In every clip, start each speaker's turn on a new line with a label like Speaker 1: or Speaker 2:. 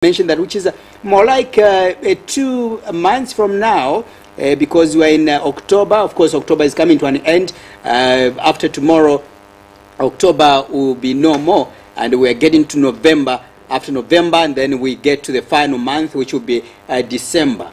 Speaker 1: mention that, which is more like 2 months from now, because we're in October. Of course, October is coming to an end. After tomorrow, October will be no more, and we're getting to November. After November, and then we get to the final month, which will be December.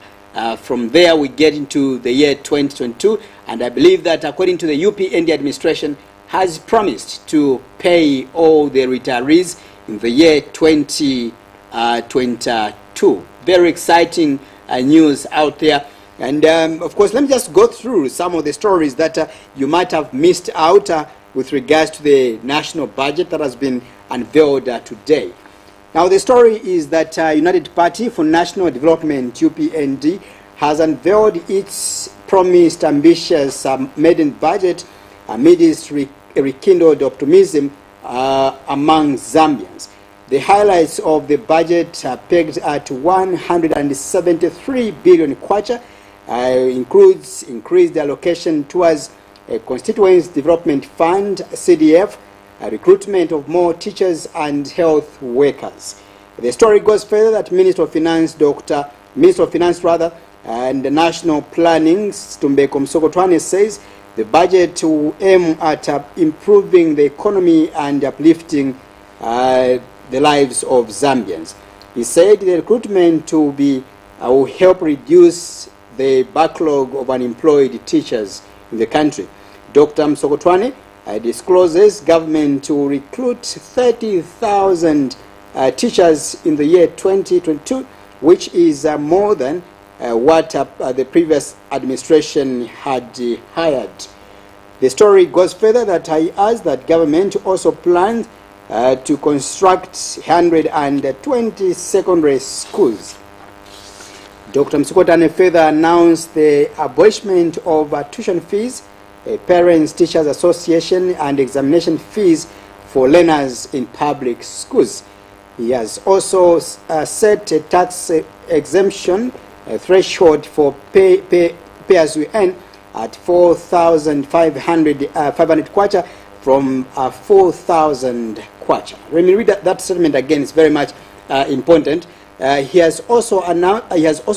Speaker 1: From there, we get into the year 2022, and I believe that according to the UPND administration, has promised to pay all the retirees in the year 2022. Very exciting news out there. And of course, let me just go through some of the stories that you might have missed out with regards to the national budget that has been unveiled today. Now, the story is that United Party for National Development, UPND, has unveiled its promised ambitious maiden budget amidst rekindled optimism among Zambians. The highlights of the budget are pegged at 173 billion kwacha, includes increased allocation towards a Constituency Development Fund, CDF, recruitment of more teachers and health workers. The story goes further that Minister of Finance and the National Planning, Stumbeko Msokotwane, says the budget will aim at improving the economy and uplifting the lives of Zambians. He said the recruitment will help reduce the backlog of unemployed teachers in the country. Dr. Msokotwane discloses government to recruit 30,000 teachers in the year 2022, which is more than what the previous administration had hired. The story goes further that he adds that government also plans to construct 120 secondary schools. Dr. Msokotwane further announced the abolishment of tuition fees, Parents Teachers Association, and examination fees for learners in public schools. He has also set a tax exemption threshold for pay as you earn at 4,500 kwacha from 4,000 kwacha. Let me read that statement again. It's very much important. He has also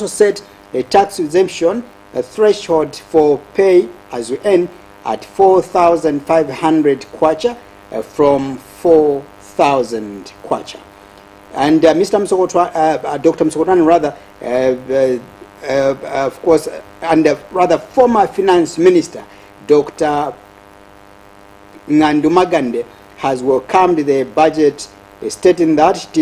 Speaker 1: set a tax exemption threshold for pay as you earn at 4,500 kwacha from 4,000 kwacha. And Mr. Msokotwane, Dr. Msokotwane, of course, and former Finance Minister, Dr. Ngandumagande, has welcomed the budget, stating that it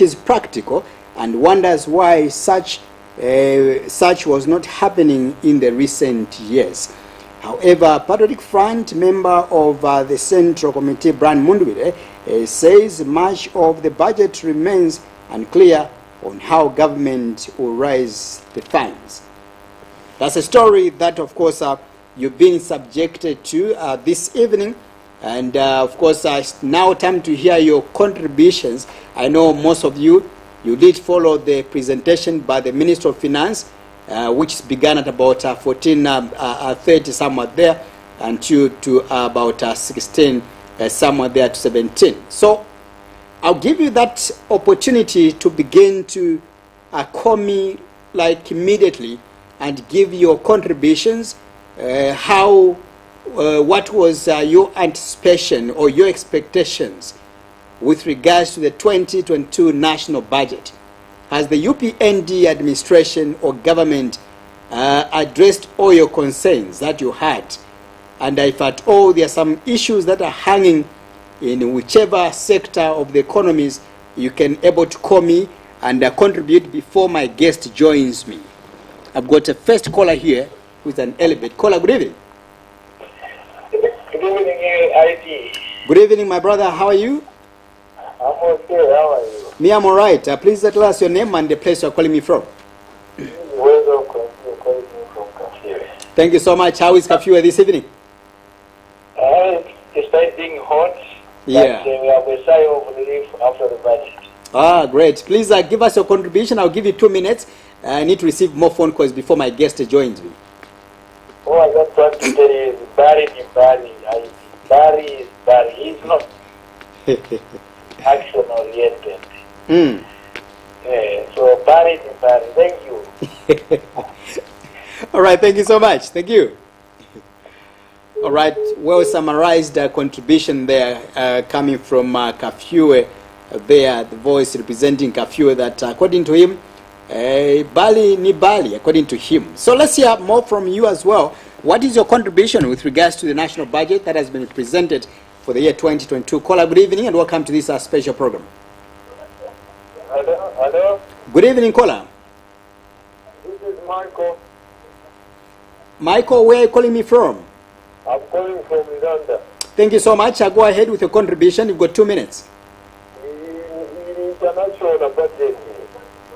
Speaker 1: is practical, and wonders why such was not happening in the recent years. However, Patriotic Front member of the Central Committee, Brian Mundwire, says much of the budget remains unclear on how government will raise the funds. That's a story that, of course, you've been subjected to this evening. And, of course, it's now time to hear your contributions. I know most of you did follow the presentation by the Minister of Finance, which began at about 14:30 somewhere there, until to about 16 somewhere there to 17. So I'll give you that opportunity to begin to call me like immediately and give your contributions. What was your anticipation or your expectations with regards to the 2022 national budget? Has the UPND administration or government addressed all your concerns that you had? And if at all there are some issues that are hanging in whichever sector of the economies, you can able to call me and contribute before my guest joins me. I've got a first caller here with an elevated caller. Good evening.
Speaker 2: Good evening, ID.
Speaker 1: Good evening, my brother. How are you?
Speaker 2: I'm okay. How are you?
Speaker 1: Me, I'm all right. Please tell us your name and the place you're calling me from. Thank you so much. How is Kafue this evening?
Speaker 2: Despite being hot,
Speaker 1: yeah,
Speaker 2: we have a sigh of relief after the budget.
Speaker 1: Ah, great. Please give us your contribution. I'll give you 2 minutes. I need to receive more phone calls before my guest joins me.
Speaker 2: Oh, I just want to tell you, Barry. Barry is Barry. He's not action-oriented. So buried. Thank you.
Speaker 1: All right, thank you so much. Thank you. All right, well summarized contribution there coming from Kafue there, the voice representing Kafue, that according to him, Bali ni Bali, according to him. So let's hear more from you as well. What is your contribution with regards to the national budget that has been presented for the year 2022? Caller, good evening and welcome to this special program.
Speaker 2: Hello?
Speaker 1: Good evening, caller.
Speaker 2: This is Michael.
Speaker 1: Michael, where are you calling me from?
Speaker 2: I'm calling from Uganda.
Speaker 1: Thank you so much. Go ahead with your contribution. You've got 2 minutes.
Speaker 2: In international budget.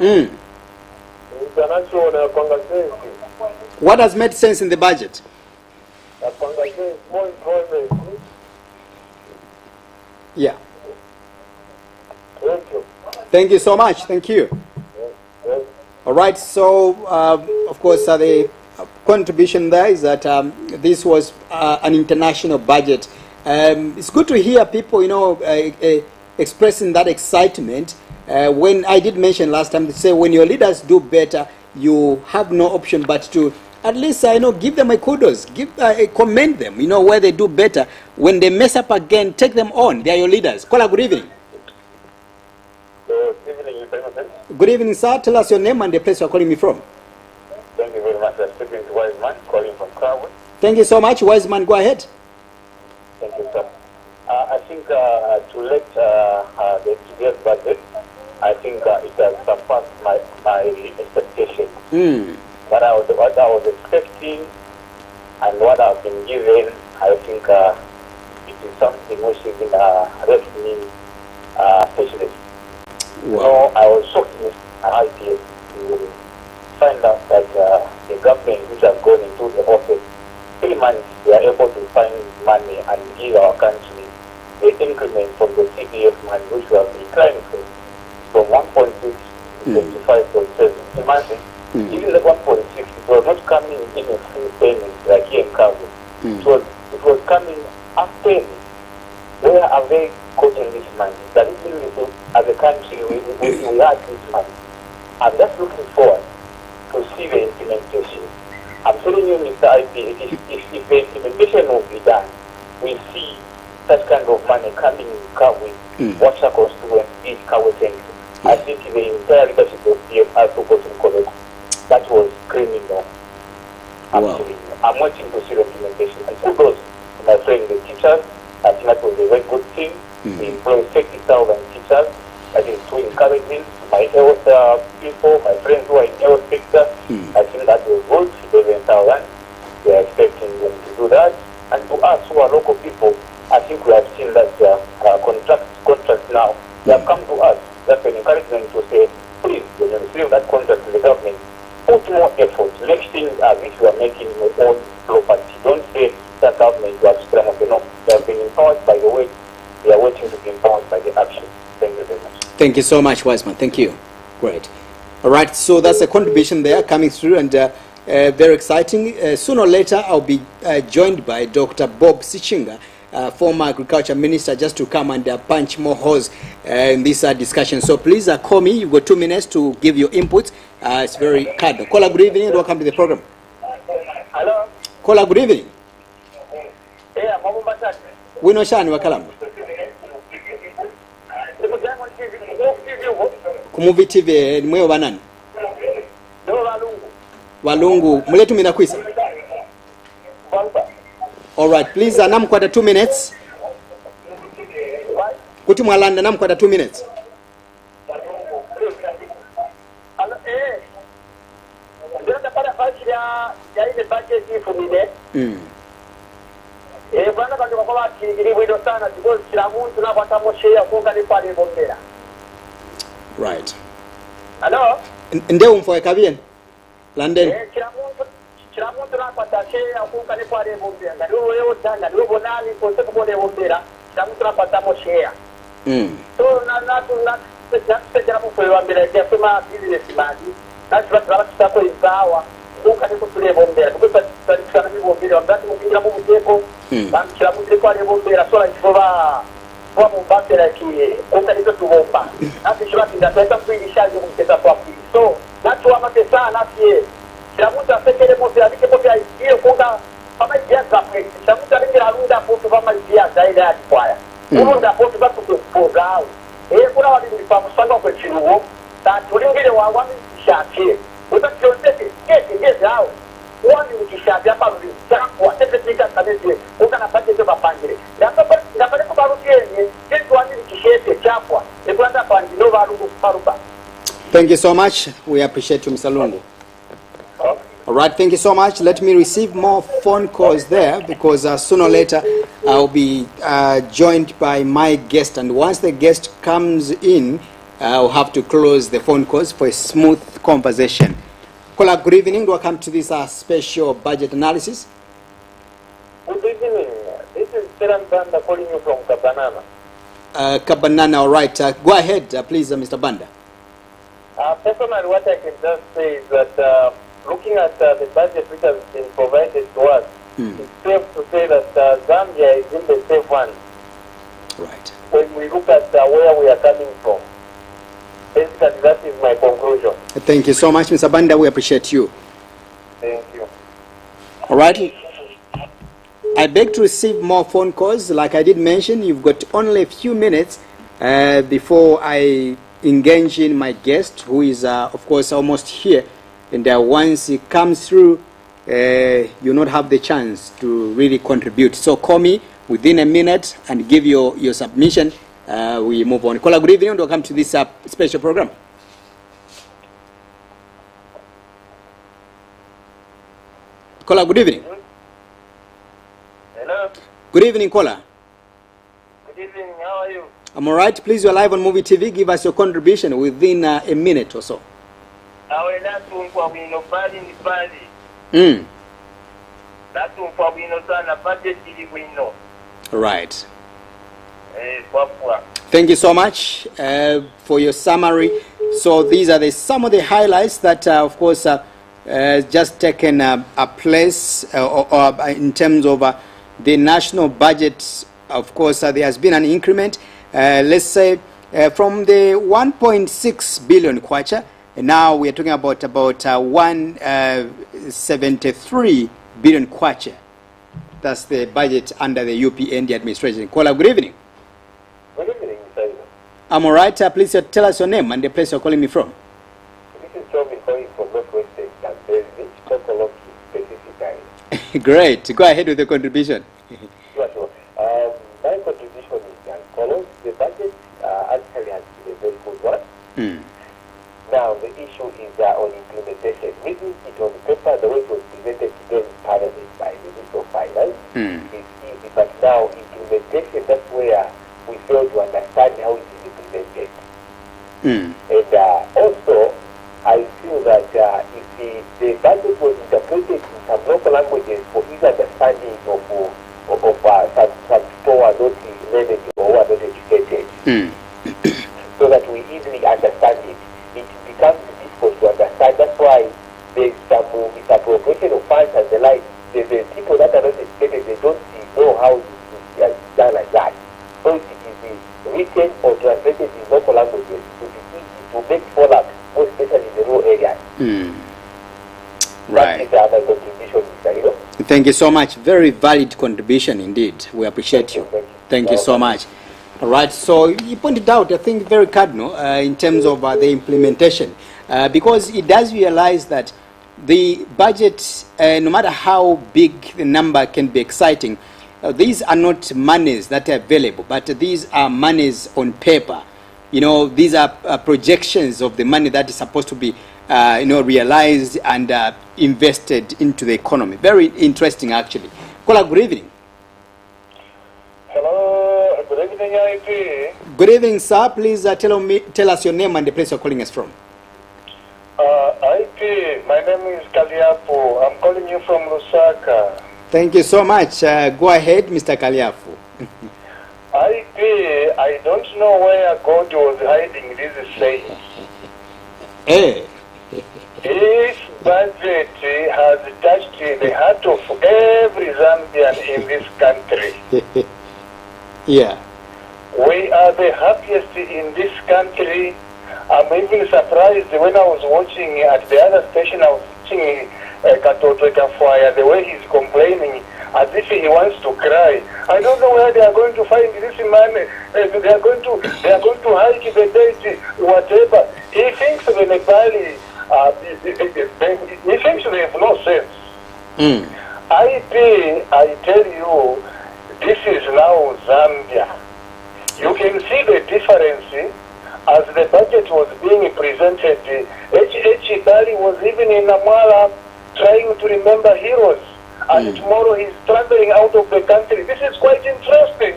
Speaker 2: International conversation.
Speaker 1: What has made sense in the budget?
Speaker 2: More employment.
Speaker 1: Yeah.
Speaker 2: Thank you.
Speaker 1: Thank you so much. Thank you.
Speaker 2: Yes.
Speaker 1: All right. So, of course, the contribution there is that this was an international budget. It's good to hear people, expressing that excitement. When I did mention last time, they say when your leaders do better, you have no option but to at least give them a kudos, commend them, where they do better. When they mess up again, take them on. They are your leaders. Caller, good evening.
Speaker 2: Good evening,
Speaker 1: Good evening, sir. Tell us your name and the place you're calling me from.
Speaker 2: Thank you very much. I'm speaking to Wiseman, calling from Krawood.
Speaker 1: Thank you so much. Wiseman, go ahead.
Speaker 2: Thank you, sir. I think to let the today's budget, I think it has surpassed my expectation. What I was expecting and what I've been given, I think it is something which is left me speechless.
Speaker 1: Wow.
Speaker 2: So I was shocked with IPS to find out that the government which has gone into the office 3 months, they are able to find money and give our country the increment from the CPF money which we have been trying from 1.6 to 25.7. Imagine, even the 1.6, it was not coming in a full payment like here in Kabul. It was coming after. Where are they gotten this money? That is really, as a country, we had this money. I'm just looking forward to see the implementation. I'm telling you, Mr. IP, if the implementation will be done, we see such kind of money coming in Kabul, what our constituents is Kabul things. I think the entire leadership of PF has to go to college. That was criminal. Absolutely. I'm watching to see the implementation. And kudos to my friend, the teachers. I think that was a very good thing. We employ 30,000 teachers. That is too encouraging. My health people, my friends who are in health sector, I think that was good. 11,000. We are expecting them to do that. And to us who are local people, I think we have seen that contracts now. They have come to us. That's an encouragement to say, please, when you receive that contract from the government, put more effort. Make things as if you are making your own property. Don't say that government you have scrambled. No, they have been empowered by the way. They are waiting to be empowered by the action. Thank you very much.
Speaker 1: Thank you so much, Wiseman. Thank you. Great. All right, so that's a contribution there coming through, and very exciting. Sooner or later, I'll be joined by Dr. Bob Sichinga, former agriculture minister, just to come and punch more holes in this discussion. So please call me. You've got 2 minutes to give your input. It's very card. Caller, good evening and welcome to the program.
Speaker 2: Hello?
Speaker 1: Caller, good evening.
Speaker 2: Yeah, Mamu Masat.
Speaker 1: Wino Shani Wakalamba. Kumuvi TV, ni mweyo banani? Walungu. Muletu mina kwisa? Alright, please, namkwata 2 minutes. Kuti mwalanda namkwata 2 minutes. Right.
Speaker 2: Hello?
Speaker 1: Nde umfoe kabien? London.
Speaker 2: kwa mubake la ki ukalizo tuwomba nasi shula kindatweta kuilishaji mketa kwa pili so natu wa matesa nasi shamuta sekele mosi alike mosi aikie kunga kama ijaza kwe shamuta lingi la runda potu kama ijaza ile hadi kwaya urunda potu batu kupoza au kuna wali nifamusanga kwa chinuo na tulingile wa wami shakie utakionseti kesi au wani nikishabi hapa kwa tepetika kabisa ukana pande za mapangire ndapale kubaruti yenye kitu wani nikishete chapwa ekwanda pandi no baruku paruba.
Speaker 1: Thank you so much. We appreciate you, Mr. Lungu. All right, thank you so much. Let me receive more phone calls there because sooner or later I'll be joined by my guest, and once the guest comes in, I'll have to close the phone calls for a smooth conversation. Caller, good evening. Welcome to this special budget analysis.
Speaker 2: Good evening. This is Kiran Banda calling you from Kabanana.
Speaker 1: Kabanana, all right. Go ahead, please, Mr. Banda.
Speaker 2: Personally, what I can just say is that looking at the budget which has been provided to us, it's safe to say that Zambia is in the safe one.
Speaker 1: Right.
Speaker 2: When we look at where we are coming from. Basically, that is my conclusion.
Speaker 1: Thank you so much, Mr. Banda. We appreciate you.
Speaker 2: Thank you.
Speaker 1: All right. I beg to receive more phone calls. Like I did mention, you've got only a few minutes before I engage in my guest, who is, of course, almost here. And once he comes through, you'll not have the chance to really contribute. So call me within a minute and give your submission. We move on. Caller, good evening and welcome to this special program. Caller, good evening.
Speaker 2: Hello.
Speaker 1: Good evening, caller.
Speaker 2: Good evening. How are you?
Speaker 1: I'm all right. Please, you're live on Muvi TV. Give us your contribution within a minute or so. Right. Thank you so much for your summary. So these are some of the highlights that, of course, just taken a place in terms of the national budget. Of course, there has been an increment. Let's say from the 1.6 billion kwacha, and now we are talking about 173 billion kwacha. That's the budget under the UPND administration. Caller, good evening.
Speaker 2: Good evening, sir.
Speaker 1: I'm all right. Please tell us your name and the place you're calling me from.
Speaker 2: This is Tommy calling from Northwest Texas. There's this specifically.
Speaker 1: Great. Go ahead with the contribution.
Speaker 2: Sure. My contribution is as follows. The budget actually has been a very good one. Now, the issue is on implementation. Reading it on paper, the way it was presented today in Parliament by the Minister of Finance is easy, but now implementation, that's where we fail to understand how it is implemented. And also, I feel that if the budget was interpreted in some local languages for easy understanding of some people who are not related or who are not educated, so that we easily understand it, it becomes difficult to understand. That's why there's some misappropriation of funds and the like. The people that are not educated, they don't know how it is done like that. So it is written or translated in local languages to be easy to make follow-up, more especially in the rural areas.
Speaker 1: Right.
Speaker 2: That is my contribution, Mr. Hiro.
Speaker 1: Thank you so much. Very valid contribution indeed. We appreciate you. Thank you so much. All right. So you pointed out, I think, very cardinal in terms of the implementation, because it does realize that the budget, no matter how big the number can be exciting, these are not monies that are available, but these are monies on paper. You know, these are projections of the money that is supposed to be, realized and invested into the economy. Very interesting, actually. Caller, good evening.
Speaker 2: Hello, good evening, IP.
Speaker 1: Good evening, sir. Please tell us your name and the place you're calling us from.
Speaker 2: IP, my name is Kaliapo. I'm calling you from Lusaka.
Speaker 1: Thank you so much. Go ahead, Mr. Kaliafu.
Speaker 2: IP, I don't know where God was hiding this saying. This budget has touched the heart of every Zambian in this country.
Speaker 1: Yeah.
Speaker 2: We are the happiest in this country. I'm even surprised when I was watching at the other station, I was watching Katoto Kafwaya, the way he's complaining as if he wants to cry. I don't know where they are going to find this money. They are going to hike the date, whatever. He thinks the Nepali, he thinks they have no sense. I tell you, this is now Zambia. You can see the difference as the budget was being presented. Bali was even in Namala trying to remember heroes, and tomorrow he's traveling out of the country. This is quite interesting.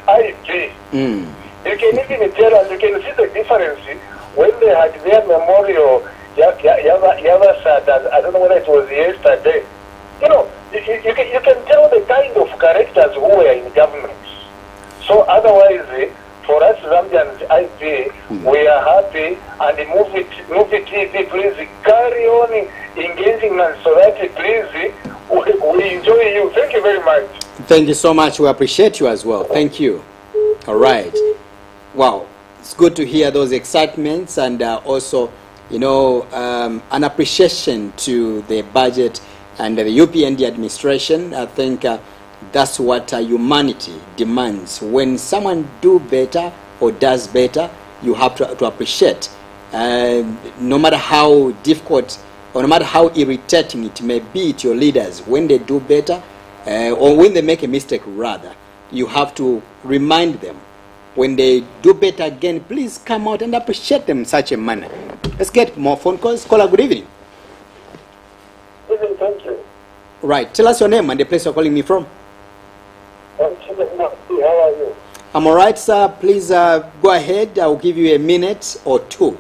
Speaker 2: You can even tell, and you can see the difference when they had their memorial. Yavasad, I don't know whether it was yesterday. You know, you can tell the kind of characters who were in government. So otherwise, for us Zambians, we are happy, and the movie TV, please carry on engaging us so that please we enjoy you. Thank you very much.
Speaker 1: Thank you so much. We appreciate you as well. Thank you. All right. Wow. It's good to hear those excitements and also, you know, an appreciation to the budget and the UPND administration. I think that's what humanity demands. When someone do better or does better, you have to appreciate. No matter how difficult or no matter how irritating it may be to your leaders, when they do better or when they make a mistake rather, you have to remind them. When they do better again, please come out and appreciate them in such a manner. Let's get more phone calls. Caller, good evening.
Speaker 2: Good evening, thank you.
Speaker 1: Right. Tell us your name and the place you're calling me from.
Speaker 2: How are you?
Speaker 1: I'm all right, sir. Please go ahead. I'll give you a minute or two.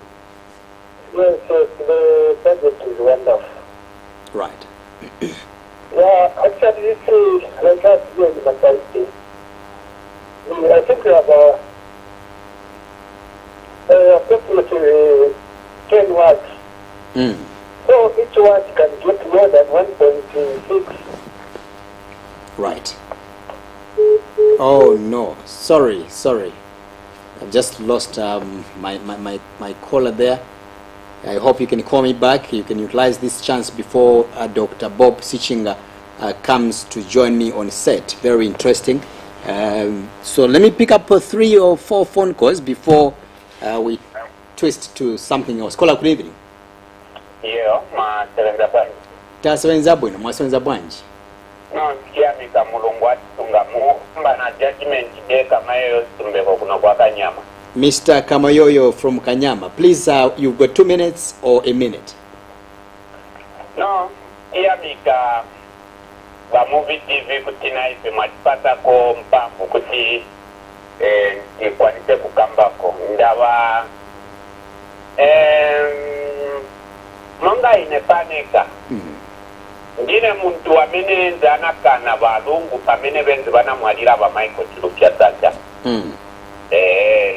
Speaker 2: Yes, the budget is wonderful.
Speaker 1: Right.
Speaker 2: Yeah, actually, this is like us here in Masai. I think we have approximately 10 words. So each word can get more than 1.6.
Speaker 1: Right. Oh no, sorry. I've just lost my caller there. I hope you can call me back. You can utilize this chance before Dr. Bob Sichinga comes to join me on set. Very interesting. So let me pick up 3 or 4 phone calls before we twist to something else. Caller, good evening.
Speaker 2: Yeah, ma sevenza bwanji.
Speaker 1: Tasebenza bwino, mwasebenza bwanji.
Speaker 2: No, kiyamika mulungu atunga muumba na judgment de kamayo tumbeko kuno kwa Kanyama.
Speaker 1: Mr. Kamayoyo from Kanyama, please, you've got 2 minutes or a minute.
Speaker 2: No, kiyamika ba Muvi TV kutina ife matipata ko mpamvu kuti ikwanite kukambako ndaba monga inepaneka ndine muntu amene nzanakana balungu pamene benzi banamwalira ba Michael Chilupya Tata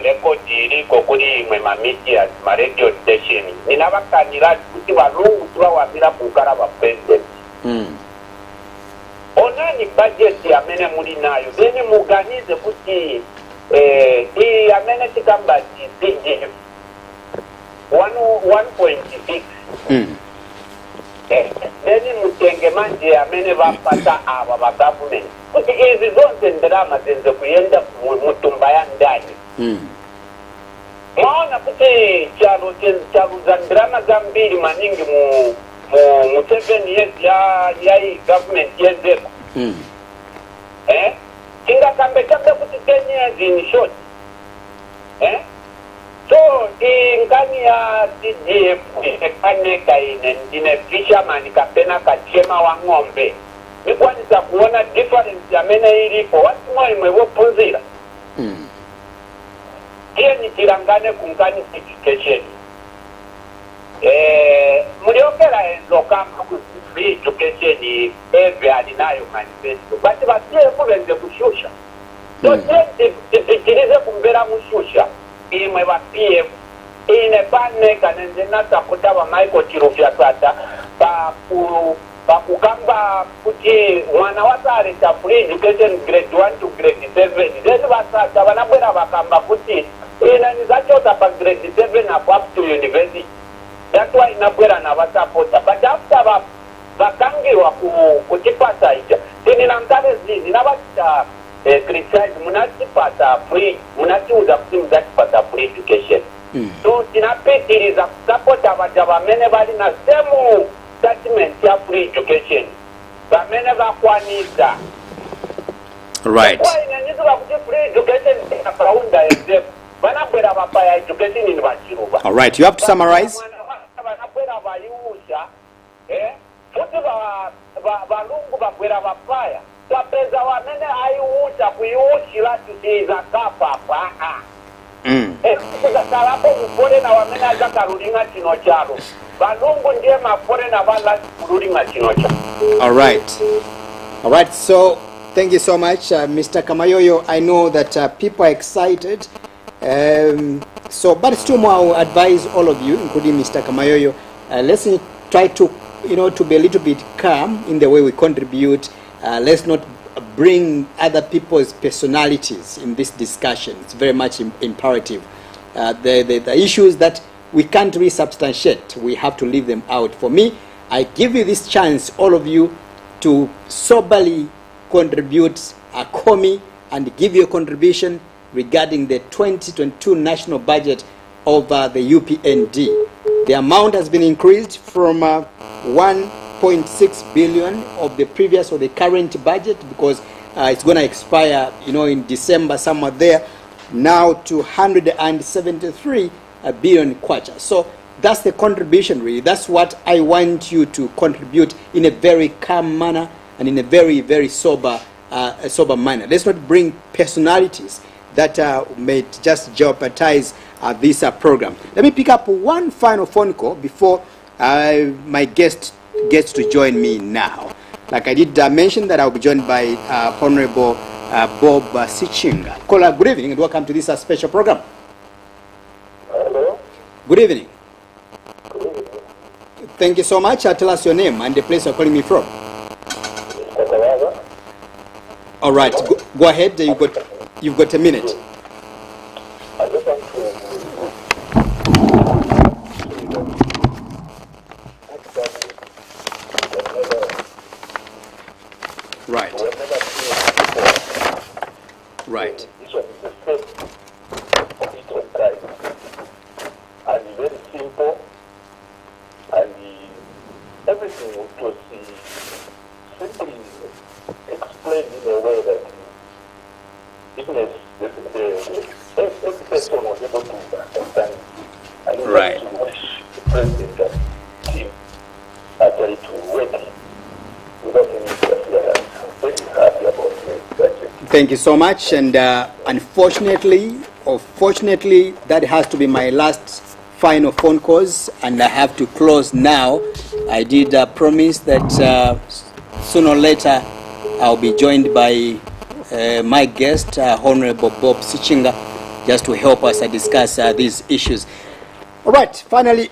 Speaker 2: lekodi iliko kuli imwe ma media ma radio station ninabakanira kuti balungu tubawamira kukala ba president onani budget amene muli nayo bene muganize kuti i amene tikamba DG 1.6 bene mutenge manje amene bapata aba ba government kuti izi zonse ndrama zenze kuyenda mutumba ya ndani maona kuti chalo za ndrama zambiri maningi mu 7 years ya government yenzeko kinga kambe kuti 10 years in short so ingani ya DGF ikaneka ine fisherman kapena kachema wa ng'ombe nikwanisa kuona difference ya mene ilipo watu mwa imwevo punzira hiyo ni tirangane kungani education muliokera enzo kama free education eve alinayo manifesto bati basiye kubenze kushusha so tirize kumbera mushusha imwe ba PF ine baneka nenze nata kutaba Michael Chilupya Tata ba bakugamba kuti mwana wataleta free education grade 1 to grade 7 then basata banabwera bakamba kuti ina nizachota pa grade 7 up to university. That's why inabwera na basapota, but after bakangirwa kutipasa ija tinina mtalezi ninabata criticize munatipata free munatiuza kuti muzatipata free education. So tinapitiriza kusapota abaja bamene bali na same statement ya free education bamene bakwanisa.
Speaker 1: Right.
Speaker 2: Why inanyizuka kuti free education akaunda exam banabwera bapaya education in bachiruba.
Speaker 1: All right, you have to summarize.
Speaker 2: Banabwera bayusha futi balungu bagwera bapaya bapeza wamene ayuusha kuyushira tutiza kapapa kalapo muforena wamene azakarulinga chino chalo balungu ndiye maforena bala kurulinga chino chalo.
Speaker 1: All right, so thank you so much, Mr. Kamayoyo. I know that people are excited, so but still more I will advise all of you, including Mr. Kamayoyo, let's try to to be a little bit calm in the way we contribute. Let's not bring other people's personalities in this discussion. It's very much imperative. The issues that we can't really substantiate, we have to leave them out. For me, I give you this chance, all of you, to soberly contribute a COMI and give your contribution regarding the 2022 national budget of the UPND. The amount has been increased from 1.6 billion of the previous or the current budget, because it's going to expire in December somewhere there, now to 173 billion kwacha. So that's the contribution really. That's what I want you to contribute in a very calm manner and in a very, very sober manner. Let's not bring personalities that may just jeopardize this program. Let me pick up one final phone call before my guest gets to join me now. Like I did mention that I'll be joined by Honorable Bob Sichinga. Caller, good evening and welcome to this special program.
Speaker 2: Hello.
Speaker 1: Good evening.
Speaker 2: Good evening.
Speaker 1: Thank you so much. Tell us your name and the place you're calling me from. All right, go ahead. You've got a minute.
Speaker 2: I just want to
Speaker 1: Right. Right.
Speaker 2: This one is the first of its own kind, and very simple, and everything was simply explained in a way that even as every person was able to understand. I would
Speaker 1: Right.
Speaker 2: like to wish the president and team actually to work without any interference. I'm very happy about the budget.
Speaker 1: Thank you so much. And unfortunately, or fortunately, that has to be my last final phone calls, and I have to close now. I did promise that sooner or later I'll be joined by my guest, Honorable Bob Sichinga, just to help us discuss these issues. All right, finally,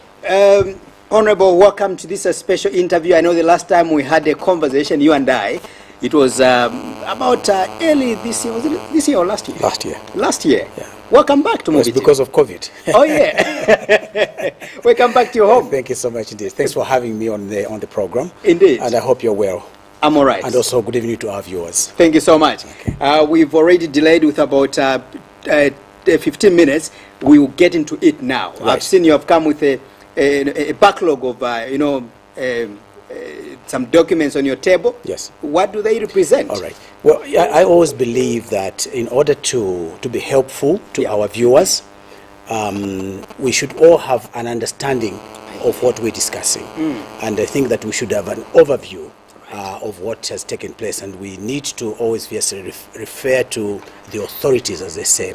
Speaker 1: Honorable, welcome to this special interview. I know the last time we had a conversation, you and I, it was about early this year. Was it this year or last year?
Speaker 3: Last year.
Speaker 1: Last year?
Speaker 3: Yeah.
Speaker 1: Welcome back to Muvi.
Speaker 3: It's because of COVID.
Speaker 1: Oh, yeah. Welcome back to your home.
Speaker 3: Thank you so much indeed. Thanks for having me on the program.
Speaker 1: Indeed.
Speaker 3: And I hope you're well.
Speaker 1: I'm all right.
Speaker 3: And also good evening to our viewers.
Speaker 1: Thank you so much.
Speaker 3: Okay.
Speaker 1: We've already delayed with about 15 minutes. We will get into it now.
Speaker 3: Right.
Speaker 1: I've seen you have come with a backlog of, some documents on your table.
Speaker 3: Yes.
Speaker 1: What do they represent?
Speaker 3: All right. Well, I always believe that in order to be helpful to our viewers, we should all have an understanding of what we're discussing. And I think that we should have an overview of what has taken place, and we need to always refer to the authorities, as they say.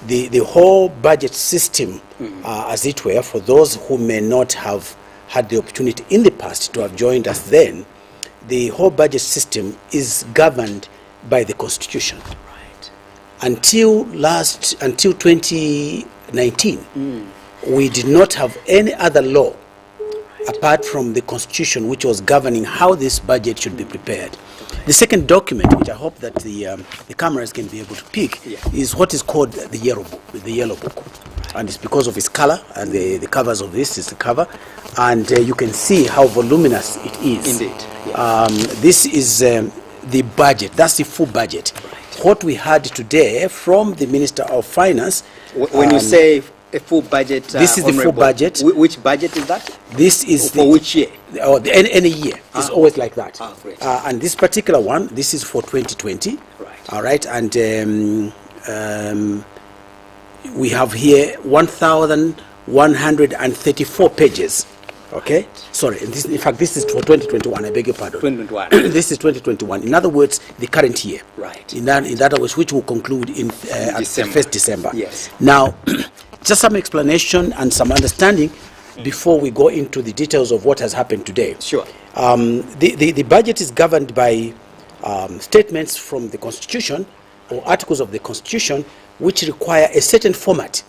Speaker 3: The whole budget system, as it were, for those who may not have had the opportunity in the past to have joined us then, the whole budget system is governed by the Constitution.
Speaker 1: Right.
Speaker 3: Until 2019, we did not have any other law apart from the constitution which was governing how this budget should be prepared. The second document, which I hope that the cameras can be able to pick, is what is called the yellow book. And it's because of its color, and the covers of this is the cover, and you can see how voluminous it is.
Speaker 1: Indeed.
Speaker 3: This is the budget. That's the full budget. Right. What we had today from the Minister of Finance.
Speaker 1: When you say a full budget,
Speaker 3: this is the full budget.
Speaker 1: Which budget is that?
Speaker 3: This is
Speaker 1: for which year?
Speaker 3: Any year. It's always like that.
Speaker 1: Great.
Speaker 3: And this particular one, this is for 2020.
Speaker 1: Right.
Speaker 3: All right. And we have here 1,134 pages. Okay. Sorry. In fact, this is for 2021. I beg your pardon.
Speaker 1: 2021.
Speaker 3: This is 2021. In other words, the current year.
Speaker 1: Right.
Speaker 3: In other words, which will conclude in at the 1st December.
Speaker 1: Yes.
Speaker 3: Now, just some explanation and some understanding before we go into the details of what has happened today.
Speaker 1: Sure.
Speaker 3: The budget is governed by statements from the Constitution or articles of the Constitution which require a certain format.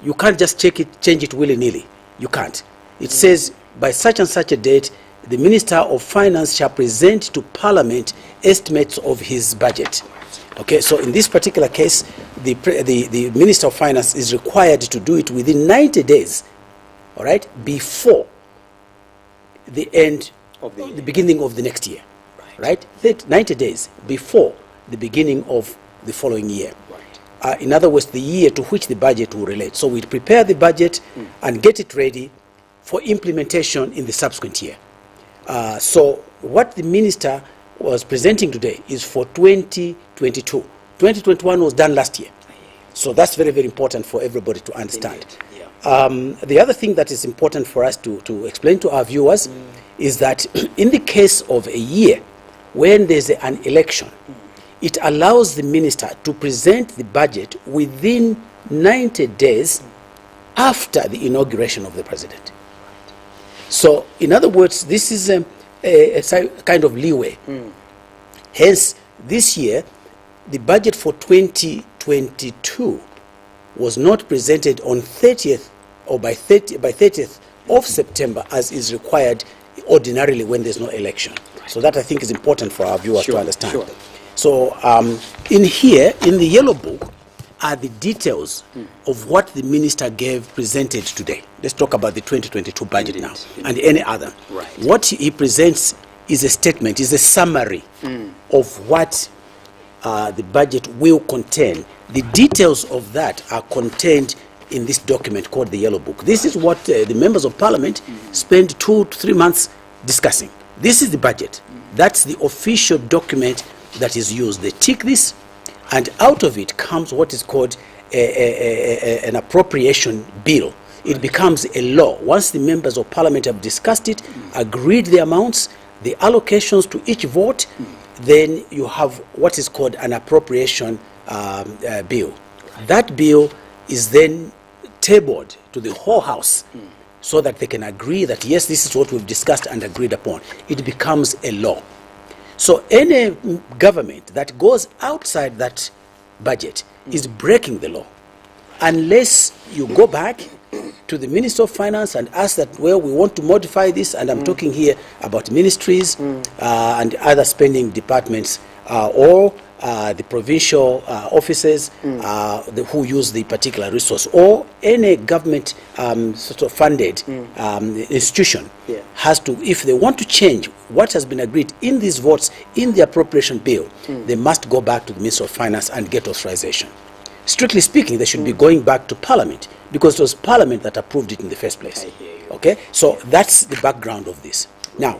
Speaker 3: You can't just change it willy-nilly. You can't. It says, by such and such a date, the Minister of Finance shall present to Parliament estimates of his budget. Okay, so in this particular case, the Minister of Finance is required to do it within 90 days, all right, before the end of the beginning of the next year, right? 90 days before the beginning of the following year. In other words, the year to which the budget will relate. So we prepare the budget and get it ready for implementation in the subsequent year. So what the minister was presenting today is for 2022. 2021 was done last year. So that's very, very important for everybody to understand. The other thing that is important for us to explain to our viewers is that in the case of a year when there's an election, it allows the minister to present the budget within 90 days after the inauguration of the president. So, in other words, this is a kind of leeway. Hence, this year, the budget for 2022 was not presented on 30th or by 30th of September as is required ordinarily when there's no election. So that I think is important for our viewers to understand.
Speaker 1: Sure.
Speaker 3: So in here, in the yellow book, are the details of what the minister presented today. Let's talk about the 2022 budget now and any other.
Speaker 1: Right.
Speaker 3: What he presents is a statement, is a summary of what the budget will contain. The details of that are contained in this document called the Yellow Book. This is what the members of Parliament spend 2 to 3 months discussing. This is the budget. That's the official document that is used. They tick this, and out of it comes what is called an appropriation bill. It becomes a law. Once the members of Parliament have discussed it, agreed the amounts, the allocations to each vote, then you have what is called an appropriation bill. That bill is then tabled to the whole House so that they can agree that, yes, this is what we've discussed and agreed upon. It becomes a law. So any government that goes outside that budget is breaking the law. Unless you go back to the Minister of Finance and ask that, well, we want to modify this, and I'm talking here about ministries and other spending departments or the provincial offices who use the particular resource, or any government sort of funded institution has to, if they want to change what has been agreed in these votes in the appropriation bill, they must go back to the Minister of Finance and get authorization. Strictly speaking, they should be going back to Parliament, because it was Parliament that approved it in the first place. Okay, so that's the background of this. Now,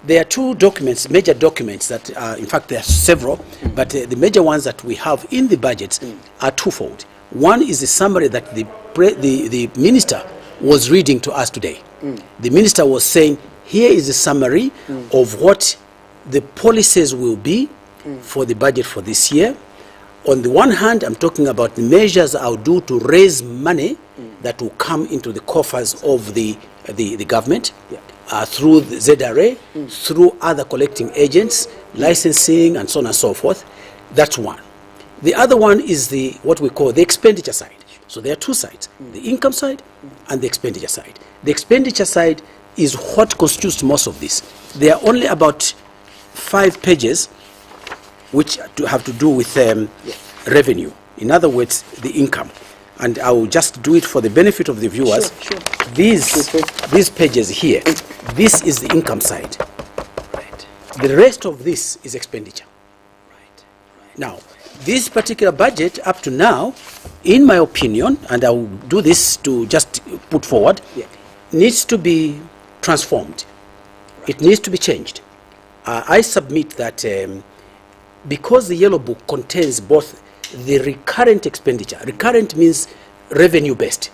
Speaker 3: there are two documents, major documents that, in fact, there are several, but the major ones that we have in the budgets are twofold. One is a summary that the minister was reading to us today. The minister was saying, here is a summary of what the policies will be for the budget for this year. On the one hand, I'm talking about the measures I'll do to raise money that will come into the coffers of the government. Through the ZRA, through other collecting agents, licensing, and so on and so forth. That's one. The other one is what we call the expenditure side. So there are two sides, the income side and the expenditure side. The expenditure side is what constitutes most of this. There are only about 5 pages which have to do with revenue. In other words, the income. And I will just do it for the benefit of the viewers.
Speaker 1: Sure.
Speaker 3: These pages here, this is the income side. Right. The rest of this is expenditure. Right. Now, this particular budget up to now, in my opinion, and I will do this to just put forward, needs to be transformed. It needs to be changed. I submit that because the Yellow Book contains both the recurrent expenditure. Recurrent means revenue-based.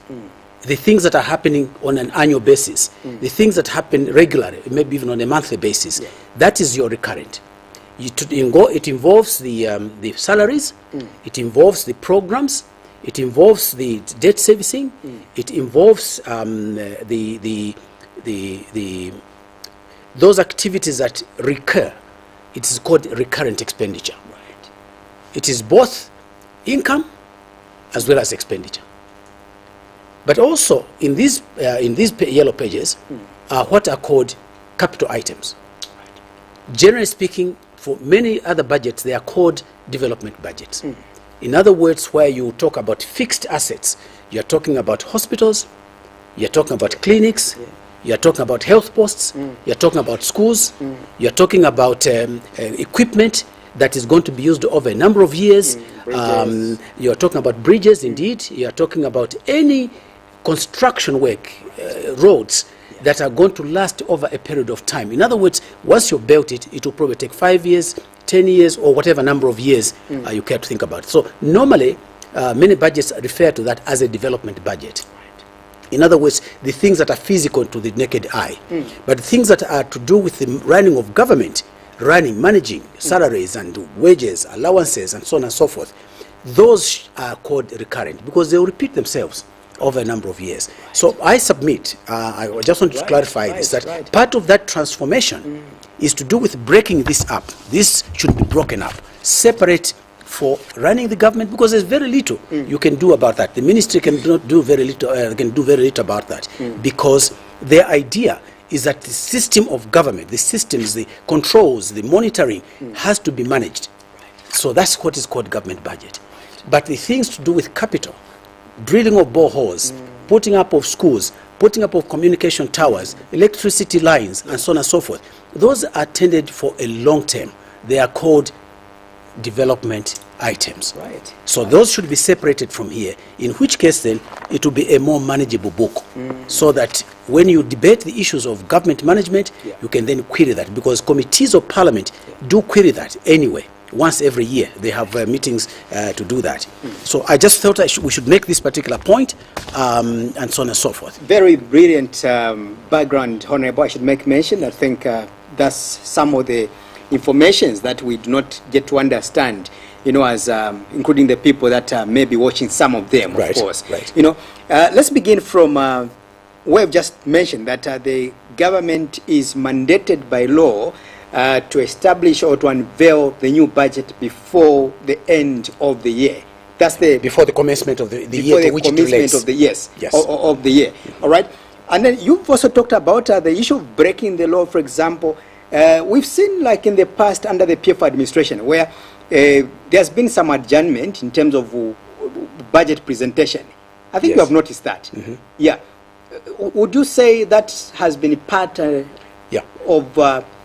Speaker 3: The things that are happening on an annual basis, the things that happen regularly, maybe even on a monthly basis, that is your recurrent. It involves the salaries, it involves the programs, it involves the debt servicing, it involves those activities that recur. It is called recurrent expenditure. Right. It is both income as well as expenditure. But also in these yellow pages are what are called capital items. Right. Generally speaking, for many other budgets, they are called development budgets. In other words, where you talk about fixed assets, you're talking about hospitals, you're talking about clinics, you're talking about health posts, you're talking about schools, you're talking about equipment that is going to be used over a number of years. You're talking about bridges, indeed. You're talking about any construction work, roads, that are going to last over a period of time. In other words, once you built it, it will probably take 5 years, 10 years, or whatever number of years you care to think about. So normally, many budgets refer to that as a development budget. In other words, the things that are physical to the naked eye. But the things that are to do with the running of government, managing salaries and wages, allowances, and so on and so forth, those are called recurrent because they will repeat themselves over a number of years. Right. So I submit, I just want to clarify this, that part of that transformation is to do with breaking this up. This should be broken up, separate for running the government, because there's very little you can do about that. The ministry can do very little about that, because their idea is that the system of government, the systems, the controls, the monitoring has to be managed. Right. So that's what is called government budget. Right. But the things to do with capital, drilling of boreholes, putting up of schools, putting up of communication towers, electricity lines, and so on and so forth, those are tended for a long term. They are called development items. Right. So those should be separated from here, in which case then it will be a more manageable book, so that when you debate the issues of government management, you can then query that, because committees of parliament do query that anyway. Once every year they have meetings to do that. So I just thought we should make this particular point, and so on and so forth. Very brilliant background, Honorable. I should make mention, I think that's some of the informations that we do not get to understand, you know, as including the people that may be watching some of them, of course. Right. You know, let's begin from where I've just mentioned that the government is mandated by law to establish or to unveil the new budget before the end of the year. That's before the commencement of the year to which it relates. Of the yes. Of the year. All right. And then you've also talked about the issue of breaking the law. For example, we've seen, like in the past under the PF administration, where there's been some adjournment in terms of budget presentation. I think you have noticed that. Yeah. Would you say that has been part of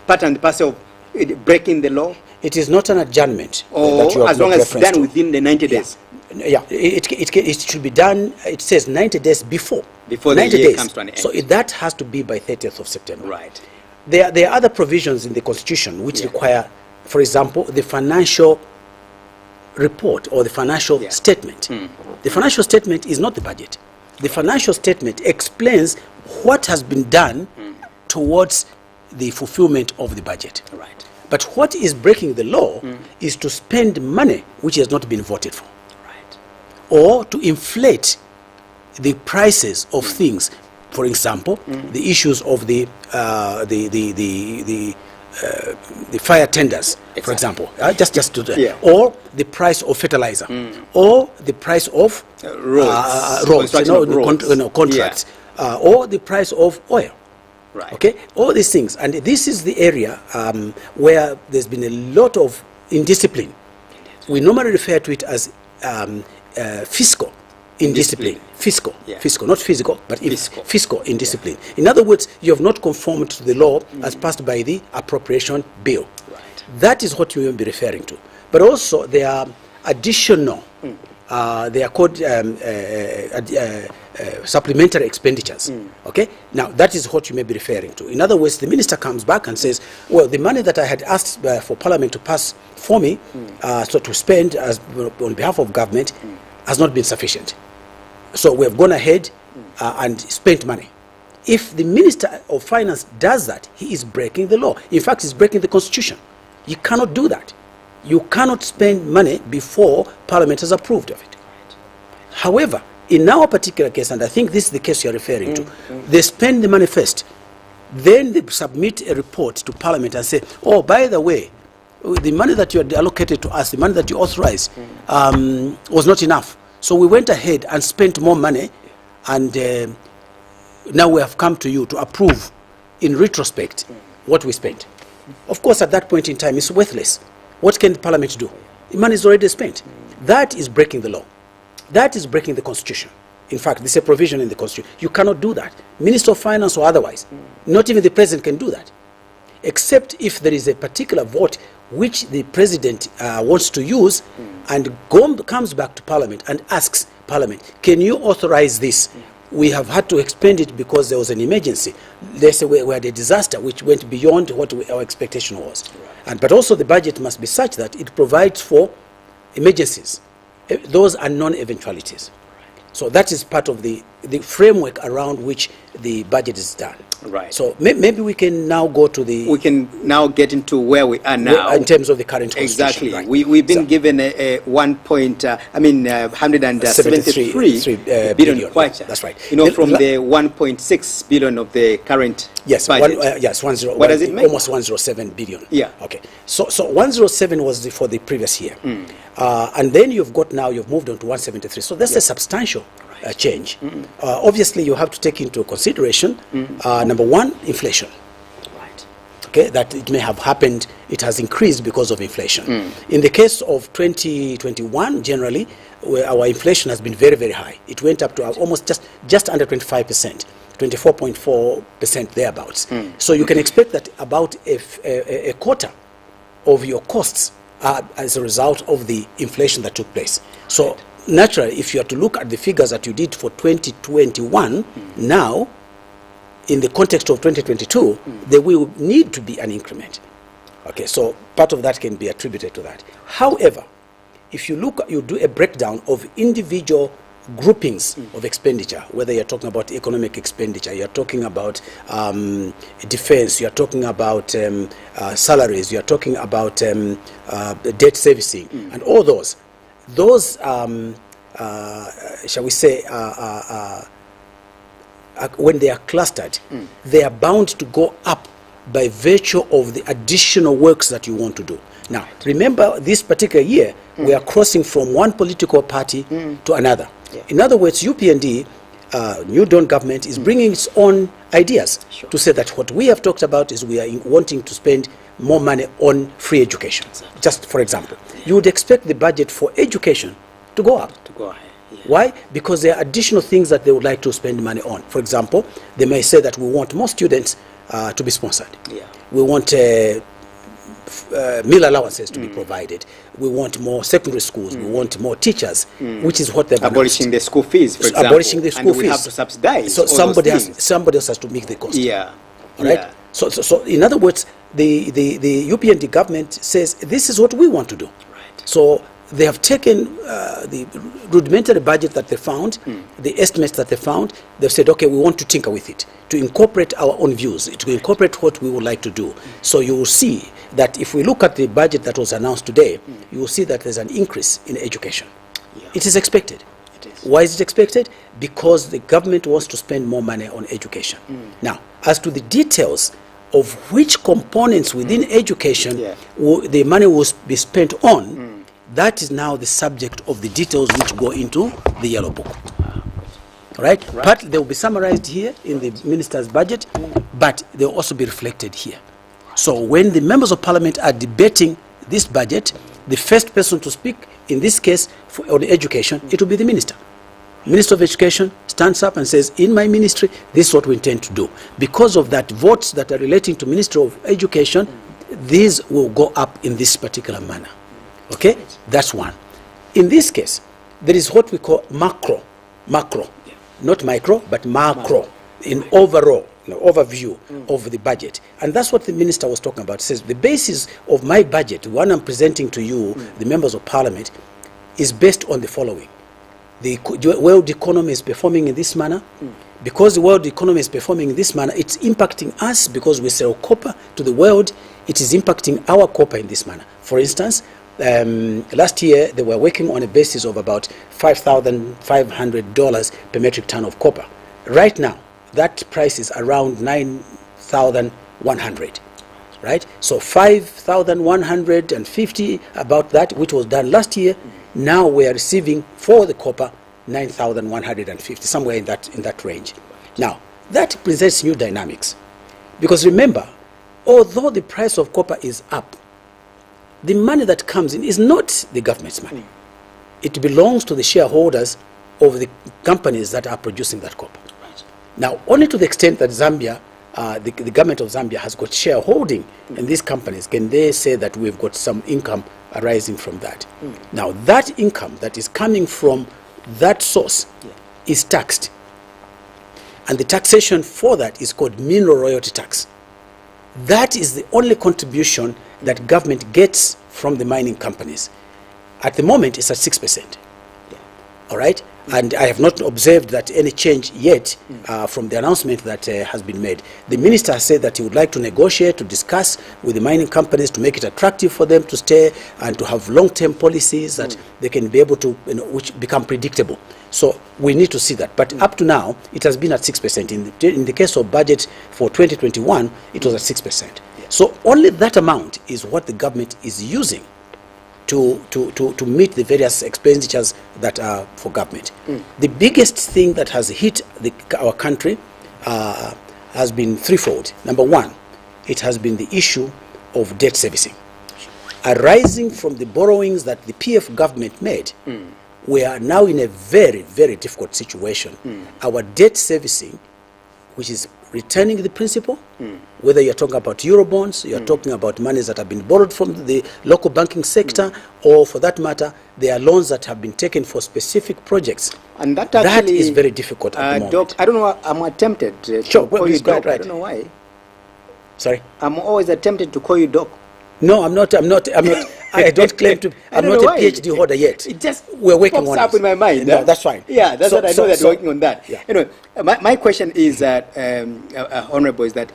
Speaker 3: part and parcel of breaking the law? It is not an adjournment. Or that you as long as it's done within the 90 days. Yeah, it should be done, it says 90 days before. Before the year comes to an end. So that has to be by 30th of September. Right. There are other provisions in the Constitution which require, for example, the financial report or the financial statement. The financial statement is not the budget. The financial statement explains what has been done towards the fulfillment of the budget. Right. But what is breaking the law is to spend money which has not been voted for. Right. Or to inflate the prices of things. For example, the issues of the fire tenders, for example, just to or the price of fertilizer, or the price of roads, contracts, or the price of oil.
Speaker 1: Right.
Speaker 3: Okay, all these things, and this is the area where there's been a lot of indiscipline. We normally refer to it as fiscal indiscipline. Fiscal,
Speaker 1: Yeah.
Speaker 3: fiscal, not physical, but
Speaker 1: Fiscal.
Speaker 3: fiscal indiscipline. In other words, you have not conformed to the law as passed by the appropriation bill.
Speaker 1: Right.
Speaker 3: That is what we will be referring to. But also there are additional, they are called supplementary expenditures. Okay, now that is what you may be referring to. In other words, the minister comes back and says, well, the money that I had asked for Parliament to pass for me, so to spend as on behalf of government, has not been sufficient. So we have gone ahead and spent money. If the Minister of Finance does that, he is breaking the law. In fact, he's breaking the Constitution. You cannot do that. You cannot spend money before Parliament has approved of it. However, in our particular case, and I think this is the case you're referring to, they spend the money first. Then they submit a report to Parliament and say, oh, by the way, the money that you had allocated to us, the money that you authorized, was not enough. So we went ahead and spent more money, and now we have come to you to approve, in retrospect, what we spent. Of course, at that point in time, it's worthless. What can the Parliament do? The money is already spent. That is breaking the law. That is breaking the Constitution. In fact, there's a provision in the Constitution. You cannot do that. Minister of Finance or otherwise. Not even the President can do that. Except if there is a particular vote which the President wants to use and comes back to Parliament and asks Parliament, can you authorize this? We have had to expend it because there was an emergency. Let's say we had a disaster which went beyond what our expectation was. But also the budget must be such that it provides for emergencies. Those are non-eventualities. So that is part of the framework around which the budget is done.
Speaker 1: Right.
Speaker 3: So maybe we can now go to the...
Speaker 1: We can now get into where we are now.
Speaker 3: In terms of the current Constitution.
Speaker 1: Exactly.
Speaker 3: Right.
Speaker 1: We've been given a 173 billion kwacha.
Speaker 3: That's right.
Speaker 1: You know, from the 1.6 billion of the current budget. What does it make?
Speaker 3: Almost 107 billion.
Speaker 1: Yeah.
Speaker 3: Okay. So 107 was for the previous year. And then you've moved on to 173. So that's a substantial change. Obviously, you have to take into consideration, number one, inflation.
Speaker 1: Right.
Speaker 3: Okay, that it may have happened, it has increased because of inflation. In the case of 2021, generally, where our inflation has been very, very high. It went up to almost just under 25%. 24.4% thereabouts. So you can expect that about a quarter of your costs are as a result of the inflation that took place. So naturally, if you are to look at the figures that you did for 2021, now, in the context of 2022, there will need to be an increment. Okay, so part of that can be attributed to that. However, if you do a breakdown of individual groupings of expenditure, whether you're talking about economic expenditure, you're talking about defense, you're talking about salaries, you're talking about debt servicing, and all those, shall we say, when they are clustered, they are bound to go up by virtue of the additional works that you want to do. Now, remember, this particular year, we are crossing from one political party to another. Yeah. In other words, UPND, New Dawn government, is bringing its own ideas to say that what we have talked about is we are wanting to spend more money on free education. Just for example, you would expect the budget for education to go up. Why? Because there are additional things that they would like to spend money on. For example, they may say that we want more students to be sponsored. We want meal allowances to be provided. We want more secondary schools. We want more teachers, which is what they're
Speaker 1: abolishing the school fees, for example.
Speaker 3: Abolishing the school fees.
Speaker 1: We have to subsidize.
Speaker 3: So somebody else has to make the cost.
Speaker 1: Yeah.
Speaker 3: All right. So in other words, the UPND government says this is what we want to do.
Speaker 1: Right.
Speaker 3: So they have taken the rudimentary budget that they found, the estimates that they found. They've said, okay, we want to tinker with it, to incorporate our own views, to incorporate what we would like to do. So you will see that if we look at the budget that was announced today, you will see that there's an increase in education. It is expected. Why is it expected? Because the government wants to spend more money on education. Now, as to the details of which components within education the money will be spent on, that is now the subject of the details which go into the Yellow Book. Right? Partly they will be summarized here in the minister's budget, but they will also be reflected here. So when the members of parliament are debating this budget, the first person to speak, in this case, on education, it will be the minister. Minister of Education stands up and says, in my ministry, this is what we intend to do. Because of that, votes that are relating to Ministry of Education, these will go up in this particular manner. Okay? That's one. In this case, there is what we call macro. Not micro, but macro, in overall, overview of the budget. And that's what the minister was talking about. He says, the basis of my budget, the one I'm presenting to you, the members of parliament, is based on the following. The world economy is performing in this manner. Because the world economy is performing in this manner, it's impacting us because we sell copper to the world. It is impacting our copper in this manner. For instance, last year they were working on a basis of about $5,500 per metric ton of copper. Right now, that price is around $9,100. Right? So 5,150 about that, which was done last year. Now we are receiving for the copper 9,150, somewhere in that range. Now that presents new dynamics, because remember, although the price of copper is up, the money that comes in is not the government's money. It belongs to the shareholders of the companies that are producing that copper. Now, only to the extent that Zambia, the government of Zambia has got shareholding in these companies, can they say that we've got some income arising from that. Now, that income that is coming from that source is taxed. And the taxation for that is called mineral royalty tax. That is the only contribution that government gets from the mining companies. At the moment, it's at 6%. All right? And I have not observed that any change yet from the announcement that has been made. The minister has said that he would like to negotiate, to discuss with the mining companies to make it attractive for them to stay and to have long-term policies that they can be able to, which become predictable. So we need to see that. But up to now, it has been at 6%. In the case of budget for 2021, it was at 6%. So only that amount is what the government is using to meet the various expenditures that are for government. The biggest thing that has hit our country has been threefold. Number one, it has been the issue of debt servicing. Arising from the borrowings that the PF government made, we are now in a very, very difficult situation. Our debt servicing, which is returning the principal, whether you're talking about Eurobonds, you're talking about monies that have been borrowed from the local banking sector, or for that matter, there are loans that have been taken for specific projects.
Speaker 1: And that actually,
Speaker 3: that is very difficult at the moment.
Speaker 1: Doc, I don't know, I'm tempted to call you Doc. I don't know why.
Speaker 3: Sorry?
Speaker 1: I'm always tempted to call you Doc.
Speaker 3: No, I'm not. I don't claim to. I'm not a PhD holder yet.
Speaker 1: It just
Speaker 3: we're working on
Speaker 1: up
Speaker 3: it.
Speaker 1: in my mind.
Speaker 3: No, that's fine.
Speaker 1: Yeah, that's what I know that you're working on that.
Speaker 3: Yeah.
Speaker 1: Anyway, my question is that, Honorable, is that,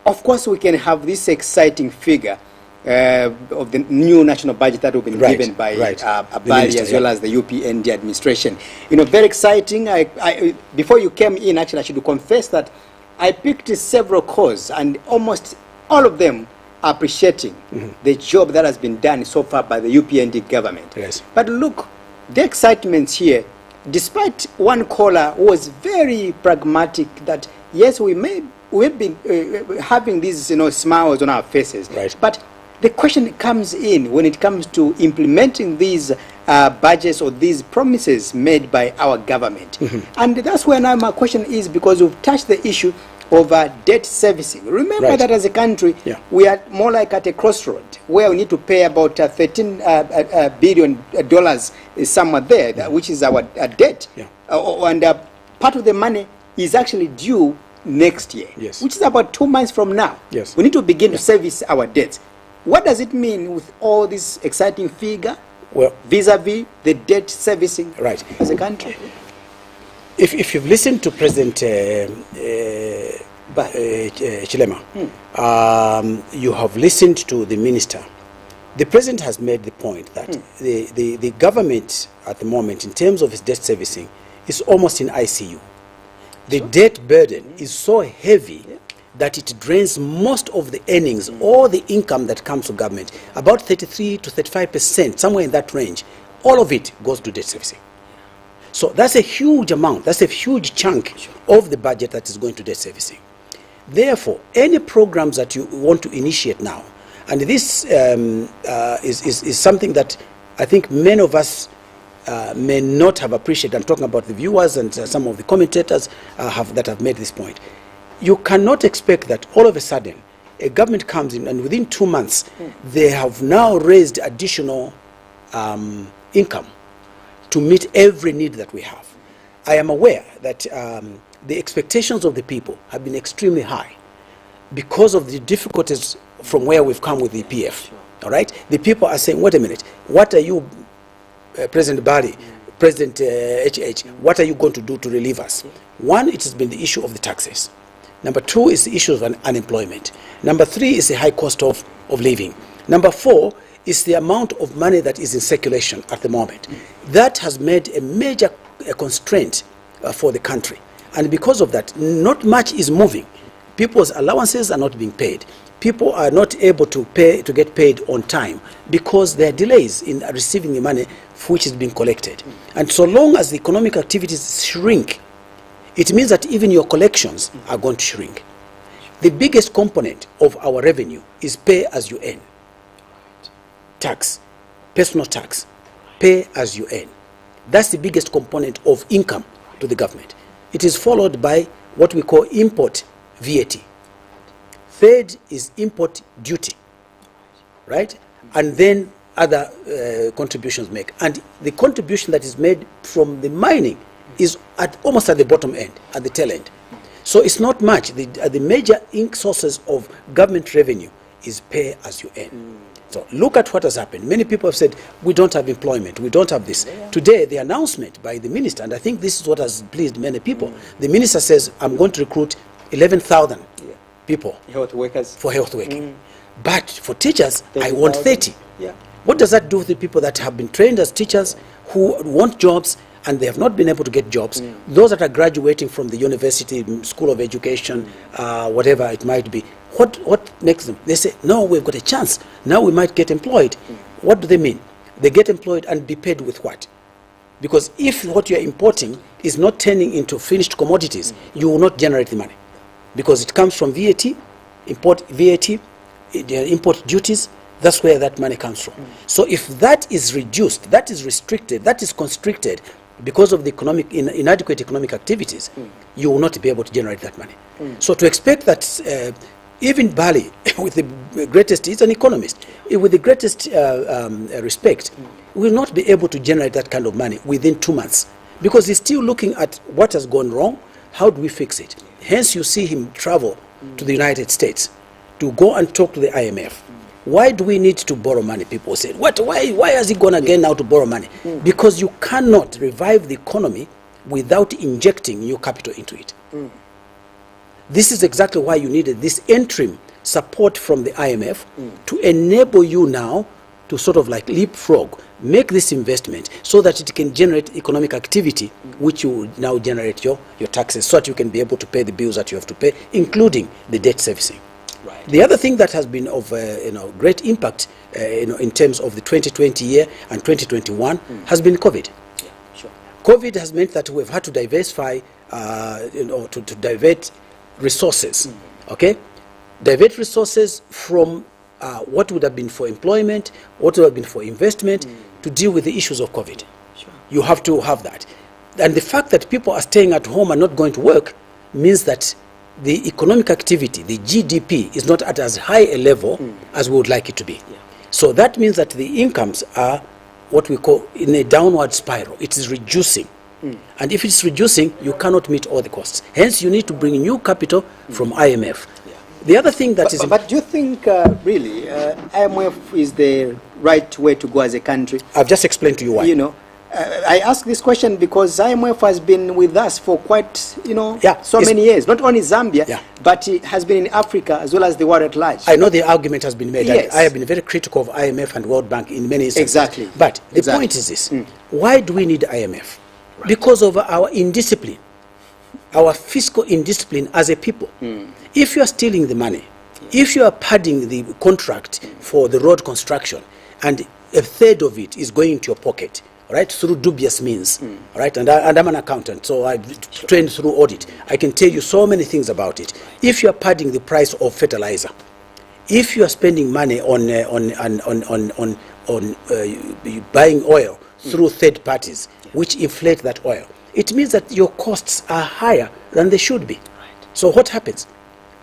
Speaker 1: of course, we can have this exciting figure of the new national budget that will be given by Abali as well as the UPND administration. Very exciting. Before you came in, actually, I should confess that I picked several calls, and almost all of them appreciating the job that has been done so far by the UPND government.
Speaker 3: Yes.
Speaker 1: But look, the excitement here, despite one caller who was very pragmatic, that yes, we've been having these smiles on our faces, but the question comes in when it comes to implementing these budgets or these promises made by our government. And that's where now my question is, because we've touched the issue of debt servicing. Remember that as a country, we are more like at a crossroad where we need to pay about $13 billion somewhere there, which is our debt. And part of the money is actually due next year, which is about 2 months from now. We need to begin to service our debts. What does it mean with all this exciting figure vis-a-vis the debt servicing as a country?
Speaker 3: If you've listened to President Chilema, you have listened to the minister. The president has made the point that the government at the moment, in terms of its debt servicing, is almost in ICU. The debt burden is so heavy that it drains most of the earnings, all the income that comes to government, about 33 to 35%, somewhere in that range. All of it goes to debt servicing. So that's a huge amount. That's a huge chunk of the budget that is going to debt servicing. Therefore, any programs that you want to initiate now, and this is something that I think many of us may not have appreciated. I'm talking about the viewers and some of the commentators that have made this point. You cannot expect that all of a sudden a government comes in and within 2 months they have now raised additional income to meet every need that we have. I am aware that the expectations of the people have been extremely high because of the difficulties from where we've come with the EPF. All right? The people are saying, wait a minute, what are you, President Bali, President HH, what are you going to do to relieve us? One, it has been the issue of the taxes. Number two is the issue of unemployment. Number three is the high cost of living. Number four is the amount of money that is in circulation at the moment. That has made a major constraint for the country. And because of that, not much is moving. People's allowances are not being paid. People are not able to get paid on time because there are delays in receiving the money which is being collected. And so long as the economic activities shrink, it means that even your collections are going to shrink. The biggest component of our revenue is pay as you earn. Tax, personal tax, pay as you earn. That's the biggest component of income to the government. It is followed by what we call import VAT. Third is import duty, right? And then other contributions make. And the contribution that is made from the mining is almost at the bottom end, at the tail end. So it's not much. The major sources of government revenue is pay as you earn. So look at what has happened. Many people have said, we don't have employment, we don't have this. Today, the announcement by the minister, and I think this is what has pleased many people, the minister says, I'm going to recruit 11,000 people
Speaker 1: Health workers.
Speaker 3: for health working. But for teachers, I want
Speaker 1: 30,000.
Speaker 3: 30.
Speaker 1: Yeah.
Speaker 3: What does that do with the people that have been trained as teachers who want jobs and they have not been able to get jobs? Those that are graduating from the university, school of education, whatever it might be, what makes them? They say, no, we've got a chance. Now we might get employed. What do they mean? They get employed and be paid with what? Because if what you're importing is not turning into finished commodities, you will not generate the money. Because it comes from VAT, import VAT, import duties. That's where that money comes from. So if that is reduced, that is restricted, that is constricted because of the inadequate economic activities, you will not be able to generate that money. So to expect that even Bali, with the greatest, he's an economist, with the greatest respect, will not be able to generate that kind of money within 2 months because he's still looking at what has gone wrong, how do we fix it? Hence you see him travel to the United States to go and talk to the IMF. Why do we need to borrow money? People say, why has he gone again now to borrow money? Because you cannot revive the economy without injecting new capital into it. This is exactly why you needed this interim support from the IMF to enable you now to sort of like leapfrog, make this investment so that it can generate economic activity, which you now generate your taxes so that you can be able to pay the bills that you have to pay, including the debt servicing. Right. The other thing that has been of great impact in terms of the 2020 year and 2021 has been COVID. Yeah, sure. COVID has meant that we've had to diversify, to divert resources, okay? Divert resources from what would have been for employment, what would have been for investment, to deal with the issues of COVID. Sure. You have to have that. And the fact that people are staying at home and not going to work means that the economic activity, the GDP, is not at as high a level as we would like it to be. Yeah. So that means that the incomes are what we call in a downward spiral. It is reducing. And if it's reducing, you cannot meet all the costs. Hence, you need to bring new capital from IMF. Yeah. The other thing that is...
Speaker 1: But do you think, really, IMF is the right way to go as a country?
Speaker 3: I've just explained to you why.
Speaker 1: You know, I ask this question because IMF has been with us for quite, so many years. Not only Zambia, but it has been in Africa as well as the world at large.
Speaker 3: I know the argument has been made.
Speaker 1: Yes.
Speaker 3: I have been very critical of IMF and World Bank in many instances.
Speaker 1: Exactly.
Speaker 3: But the point is this. Why do we need IMF? Right. Because of our indiscipline, our fiscal indiscipline as a people. If you are stealing the money, if you are padding the contract for the road construction, and a third of it is going into your pocket, right, through dubious means, right? And I'm an accountant, so I've trained through audit. I can tell you so many things about it. If you are padding the price of fertilizer, if you are spending money on buying oil through third parties, which inflate that oil, it means that your costs are higher than they should be. So what happens?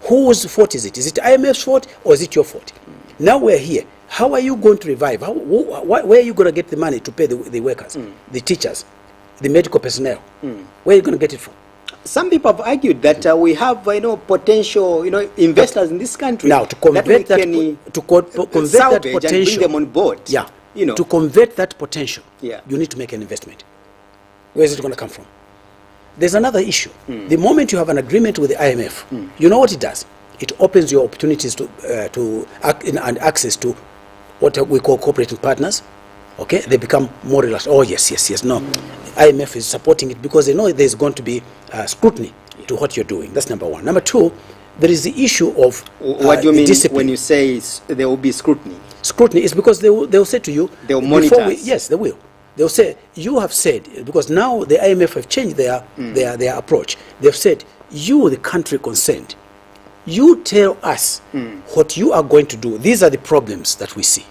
Speaker 3: Whose fault is it? Is it IMF's fault or is it your fault? Now we're here. How are you going to revive? Where are you going to get the money to pay the workers, the teachers, the medical personnel? Where are you going to get it from?
Speaker 1: Some people have argued that we have, potential, investors in this country.
Speaker 3: Now, to convert that
Speaker 1: potential,
Speaker 3: potential,
Speaker 1: and bring them on board.
Speaker 3: Yeah. To convert that potential,
Speaker 1: Yeah.
Speaker 3: you need to make an investment. Where is it going to come from? There's another issue. The moment you have an agreement with the IMF, you know what it does? It opens your opportunities and access to what we call cooperating partners. Okay, they become more relaxed. Oh yes. No, IMF is supporting it because they know there's going to be scrutiny to what you're doing. That's number one. Number two, there is the issue of
Speaker 1: what do you mean
Speaker 3: discipline.
Speaker 1: when you say there will be scrutiny?
Speaker 3: Scrutiny is because they will say to you,
Speaker 1: they will monitor us.
Speaker 3: Yes, they will. They'll say, you have said, because now the IMF have changed their approach. They've said, you, the country concerned, you tell us what you are going to do. These are the problems that we see.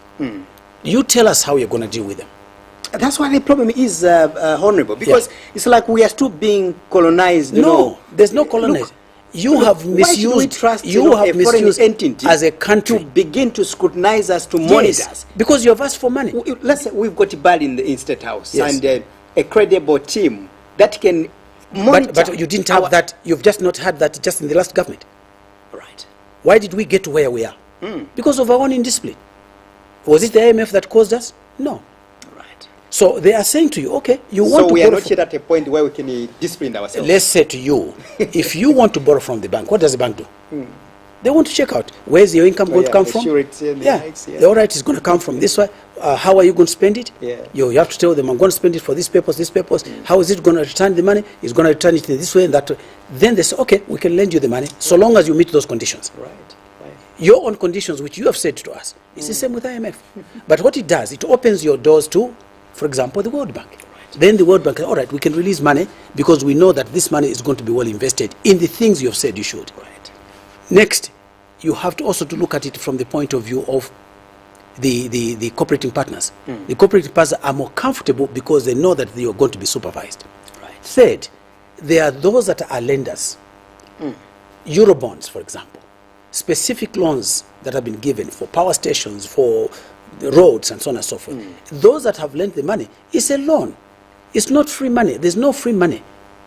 Speaker 3: You tell us how you're going to deal with them.
Speaker 1: That's why the problem is, Honorable, because it's like we are still being colonized.
Speaker 3: No, there's no colonized. You have misused.
Speaker 1: Why should we trust
Speaker 3: you have
Speaker 1: a foreign
Speaker 3: misused
Speaker 1: entity
Speaker 3: as a country
Speaker 1: to begin to scrutinize us, to monitor us?
Speaker 3: Because you have asked for money.
Speaker 1: Let's say we've got Bal in State House
Speaker 3: Yes.
Speaker 1: and a credible team that can monitor.
Speaker 3: But you didn't have that. You've just not had that just in the last government.
Speaker 1: Right.
Speaker 3: Why did we get to where we are? Because of our own indiscipline. Was it the IMF that caused us? No.
Speaker 1: Right.
Speaker 3: So they are saying to you, okay, you want
Speaker 1: So
Speaker 3: to
Speaker 1: we are
Speaker 3: borrow
Speaker 1: not yet at a point where we can discipline ourselves.
Speaker 3: Let's say to you, if you want to borrow from the bank, what does the bank do? They want to check out where's your income going to come from.
Speaker 1: Surety and the
Speaker 3: Yeah,
Speaker 1: likes,
Speaker 3: the all right is going to come from this way. How are you going to spend it?
Speaker 1: Yeah.
Speaker 3: You have to tell them, I'm going to spend it for these purpose. How is it going to return the money? It's going to return it in this way and that way. Then they say, okay, we can lend you the money so long as you meet those conditions.
Speaker 1: Right.
Speaker 3: Your own conditions, which you have said to us, it's the same with IMF. But what it does, it opens your doors to, for example, the World Bank. Then the World Bank, all right, we can release money because we know that this money is going to be well invested in the things you have said you should.
Speaker 1: Right.
Speaker 3: Next, you have to also to look at it from the point of view of the cooperating partners. The cooperating partners are more comfortable because they know that they are going to be supervised.
Speaker 1: Right.
Speaker 3: Third, there are those that are lenders. Eurobonds, for example. Specific loans that have been given for power stations, for the roads, and so on and so forth. Those that have lent the money, it's a loan. It's not free money. There's no free money.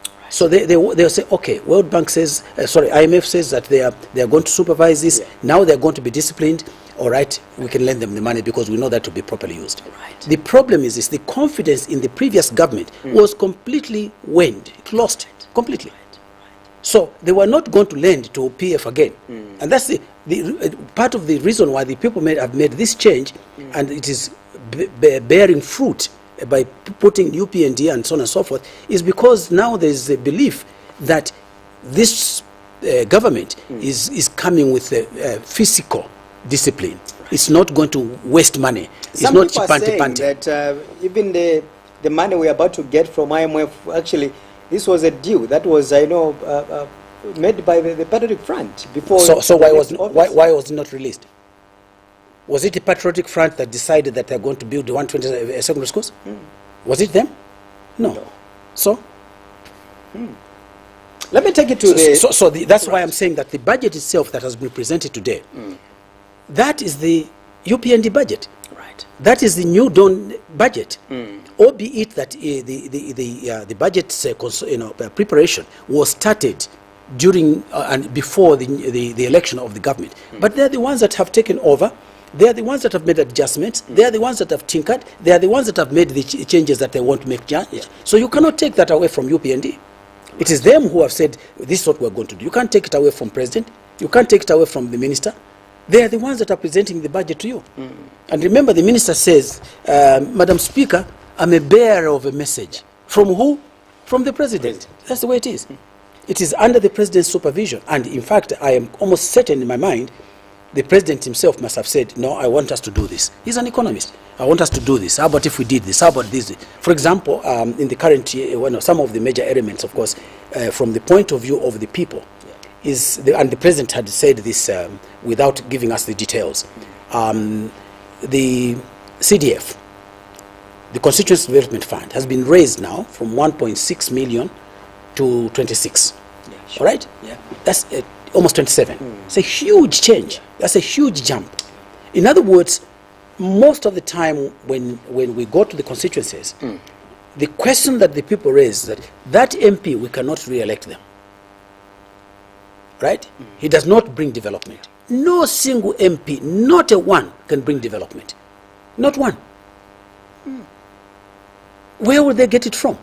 Speaker 3: Right. So they'll say, okay, World Bank says, IMF says that they are going to supervise this. Yeah. Now they're going to be disciplined. All right, we can lend them the money because we know that to be properly used.
Speaker 1: Right.
Speaker 3: The problem is the confidence in the previous government was completely waned. It lost it completely. So they were not going to lend to PF again. And that's the part of the reason why the people have made this change, and it is bearing fruit by putting UPND and so on and so forth, is because now there's a belief that this government is coming with a fiscal discipline. Right. It's not going to waste money.
Speaker 1: Some
Speaker 3: it's not
Speaker 1: people are saying that even the money we're about to get from IMF, actually, this was a deal that was, made by the Patriotic Front before.
Speaker 3: So why was it not released? Was it the Patriotic Front that decided that they're going to build the 120 secondary schools? Was it them? No. So?
Speaker 1: Let me take it to
Speaker 3: that's why I'm saying that the budget itself that has been presented today, that is the UPND budget.
Speaker 1: Right.
Speaker 3: That is the new dawn budget. Albeit that the budget preparation was started during and before the election of the government. But they're the ones that have taken over. They are the ones that have made adjustments. They are the ones that have tinkered. They are the ones that have made the changes that they want to make. So you cannot take that away from UPND. It is them who have said, this is what we're going to do. You can't take it away from President. You can't take it away from the minister. They are the ones that are presenting the budget to you. And remember, the minister says, Madam Speaker, I'm a bearer of a message. From who? From the President. That's the way it is. It is under the President's supervision. And in fact, I am almost certain in my mind, the President himself must have said, no, I want us to do this. He's an economist. I want us to do this. How about if we did this? How about this? For example, in the current year, some of the major elements, of course, from the point of view of the people, and the president had said this without giving us the details. The CDF, the Constituency Development Fund, has been raised now from 1.6 million to 26.
Speaker 1: Yeah, sure.
Speaker 3: All right?
Speaker 1: Yeah.
Speaker 3: That's almost 27. It's a huge change. That's a huge jump. In other words, most of the time when we go to the constituencies, the question that the people raise is that MP, we cannot re-elect them. Right? He does not bring development. No single MP, not a one, can bring development. Not one. Where will they get it from?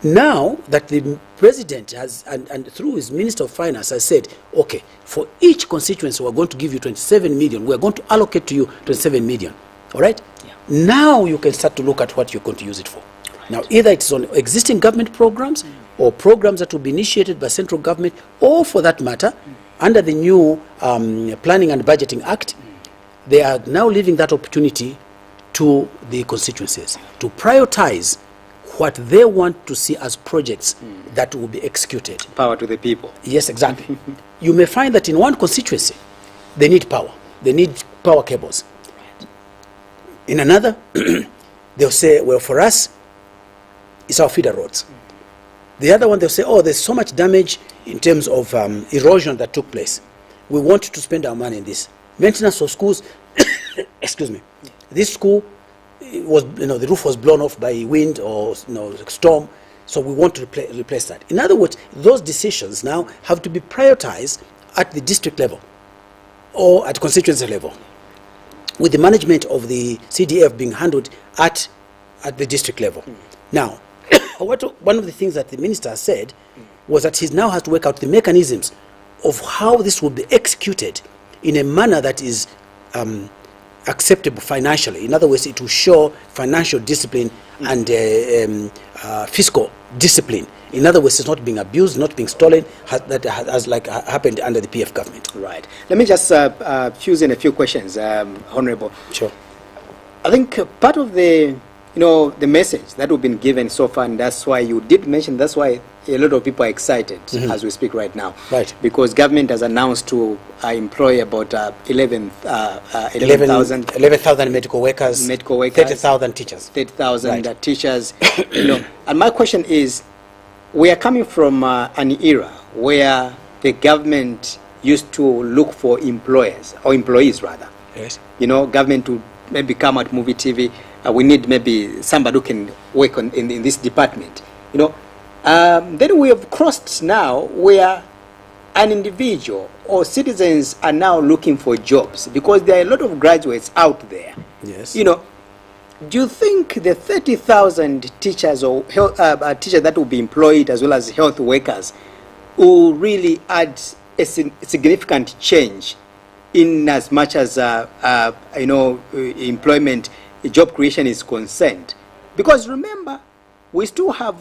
Speaker 3: Now that the president has, and through his Minister of Finance, has said, okay, for each constituency, we're going to give you 27 million. We're going to allocate to you 27 million. All right? Yeah. Now you can start to look at what you're going to use it for. Right. Now, either it's on existing government programs or programs that will be initiated by central government, or for that matter, under the new Planning and Budgeting Act, they are now leaving that opportunity to the constituencies to prioritize what they want to see as projects that will be executed.
Speaker 1: Power to the people.
Speaker 3: Yes, exactly. You may find that in one constituency, they need power. They need power cables. In another, they'll say, well, for us, it's our feeder roads. The other one, they'll say, oh, there's so much damage in terms of erosion that took place. We want to spend our money in this. Maintenance of schools, excuse me. This school was, the roof was blown off by wind or storm, so we want to replace that. In other words, those decisions now have to be prioritized at the district level or at constituency level, with the management of the CDF being handled at the district level. Now, one of the things that the minister has said was that he now has to work out the mechanisms of how this will be executed in a manner that is acceptable financially. In other words, it will show financial discipline and fiscal discipline. In other words, it's not being abused, not being stolen, that has happened under the PF government.
Speaker 1: Right. Let me just fuse in a few questions, Honorable.
Speaker 3: Sure.
Speaker 1: I think part of the message that we've been given so far, and that's why you did mention, that's why a lot of people are excited as we speak right now.
Speaker 3: Right.
Speaker 1: Because government has announced to employ about 11,000
Speaker 3: medical workers, 30,000 teachers.
Speaker 1: 30,000 teachers. And my question is, we are coming from an era where the government used to look for employees rather.
Speaker 3: Yes.
Speaker 1: Government to maybe come at Muvi TV. We need maybe somebody who can work in this department. Then we have crossed now where an individual or citizens are now looking for jobs because there are a lot of graduates out there.
Speaker 3: Yes.
Speaker 1: Do you think the 30,000 teachers or teachers that will be employed as well as health workers will really add a significant change in as much as employment, job creation is concerned? Because remember, we still have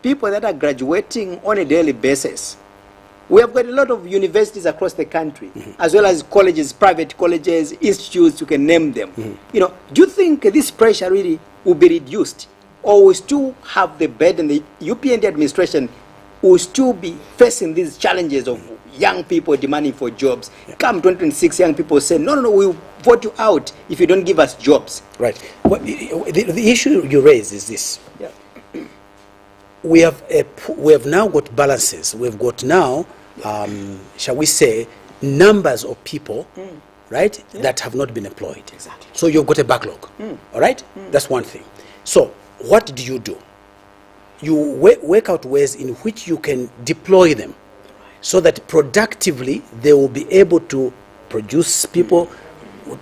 Speaker 1: people that are graduating on a daily basis. We have got a lot of universities across the country, as well as colleges, private colleges, institutes, you can name them. Do you think this pressure really will be reduced, or we still have the burden, the UPND administration will still be facing these challenges of young people demanding for jobs? Come 2026, young people say, no, we'll vote you out if you don't give us jobs.
Speaker 3: Right. Well, the issue you raise is this.
Speaker 1: Yeah.
Speaker 3: We have now got balances. We've got now, shall we say, numbers of people, right, that have not been employed.
Speaker 1: Exactly.
Speaker 3: So you've got a backlog. All right? That's one thing. So what do? You work out ways in which you can deploy them so that productively they will be able to produce people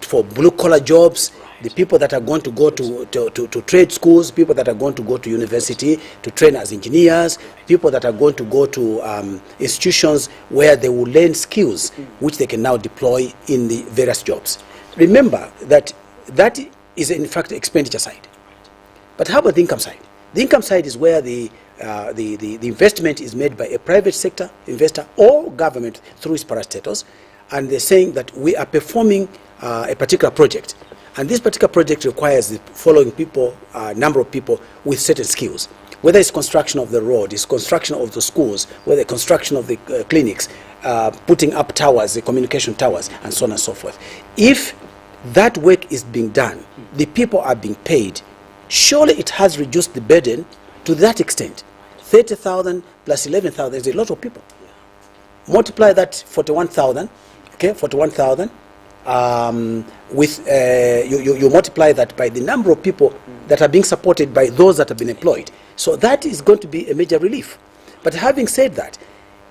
Speaker 3: for blue-collar jobs, the people that are going to go to trade schools, people that are going to go to university to train as engineers, people that are going to go to institutions where they will learn skills which they can now deploy in the various jobs. Remember that is in fact the expenditure side. But how about the income side? The income side is where the investment is made by a private sector investor or government through its parastatals, and they're saying that we are performing a particular project, And this particular project requires the following people, number of people with certain skills. Whether it's construction of the road, it's construction of the schools, whether construction of the clinics, putting up towers, the communication towers, and so on and so forth. If that work is being done, the people are being paid, surely it has reduced the burden to that extent. 30,000 plus 11,000 is a lot of people. Multiply that 41,000, okay, 41,000. You multiply that by the number of people that are being supported by those that have been employed. So that is going to be a major relief. But having said that,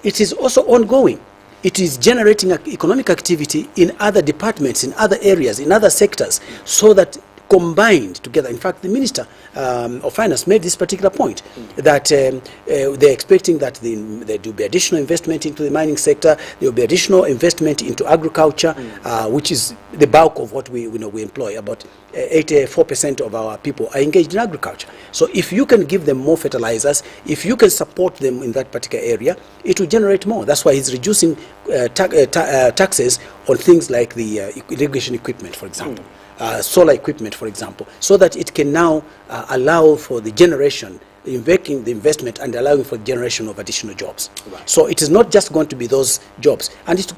Speaker 3: it is also ongoing. It is generating economic activity in other departments, in other areas, in other sectors, so that combined together. In fact, the Minister of Finance made this particular point, that they're expecting that there will be additional investment into the mining sector, there will be additional investment into agriculture, which is the bulk of what we employ. About 84% of our people are engaged in agriculture. So if you can give them more fertilizers, if you can support them in that particular area, it will generate more. That's why he's reducing taxes on things like the irrigation equipment, for example. Solar equipment, for example, so that it can now allow for the generation, making the investment and allowing for the generation of additional jobs. Right. So it is not just going to be those jobs, and it's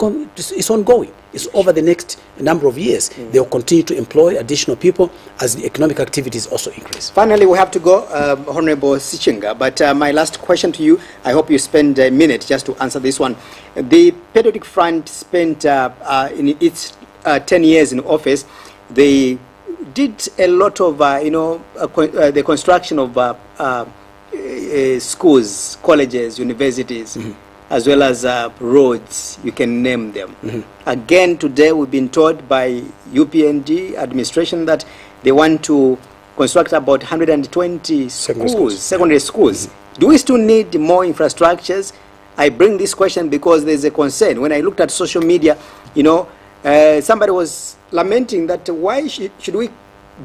Speaker 3: ongoing. It's over the next number of years. They will continue to employ additional people as the economic activities also increase.
Speaker 1: Finally, we have to go, Honorable Sichinga, but my last question to you, I hope you spend a minute just to answer this one. The Patriotic Front spent in its 10 years in office, they did a lot of, the construction of schools, colleges, universities, as well as roads, you can name them. Again, today we've been told by UPND administration that they want to construct about 120 secondary schools. Do we still need more infrastructures? I bring this question because there's a concern. When I looked at social media, somebody was lamenting that why should we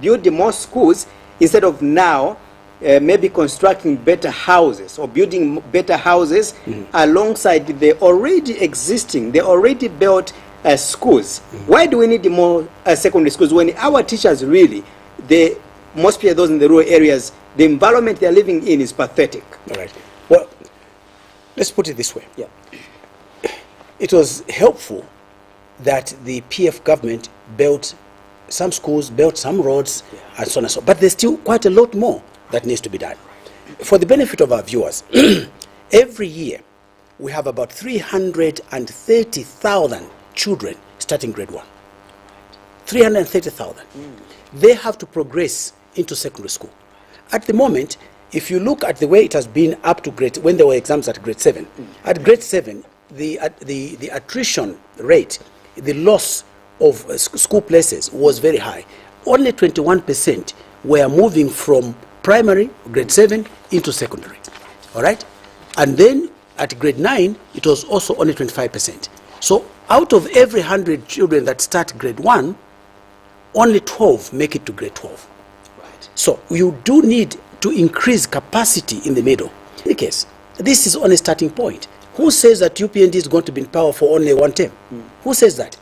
Speaker 1: build more schools instead of now maybe constructing better houses or building better houses alongside the already existing, the already built schools. Why do we need more secondary schools when our teachers really, most people, those in the rural areas, the environment they're living in is pathetic?
Speaker 3: All right. Well, let's put it this way.
Speaker 1: Yeah.
Speaker 3: It was helpful that the PF government built some schools, built some roads, and so on and so on. But there's still quite a lot more that needs to be done. For the benefit of our viewers, every year we have about 330,000 children starting grade 1. 330,000. They have to progress into secondary school. At the moment, if you look at the way it has been up to grade, when there were exams at grade 7, at grade 7, the attrition rate, the loss of school places was very high. Only 21% were moving from primary, grade 7, into secondary. All right? And then at grade 9, it was also only 25%. So out of every 100 children that start grade 1, only 12 make it to grade 12. Right. So you do need to increase capacity in the middle. In the case, this is only a starting point. Who says that UPND is going to be in power for only one term? Who says that?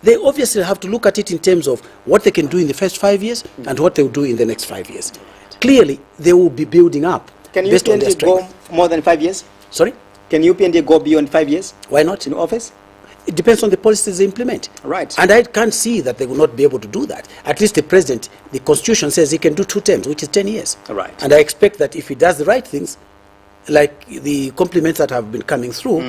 Speaker 3: They obviously have to look at it in terms of what they can do in the first 5 years and what they will do in the next 5 years. Clearly, they will be building up.
Speaker 1: Can UPND go more than 5 years?
Speaker 3: Sorry?
Speaker 1: Can UPND go beyond 5 years?
Speaker 3: Why not?
Speaker 1: In office?
Speaker 3: It depends on the policies they implement.
Speaker 1: Right.
Speaker 3: And I can't see that they will not be able to do that. At least the president, the constitution says he can do 2 terms, which is 10 years.
Speaker 1: Right.
Speaker 3: And I expect that if he does the right things, like the compliments that have been coming through,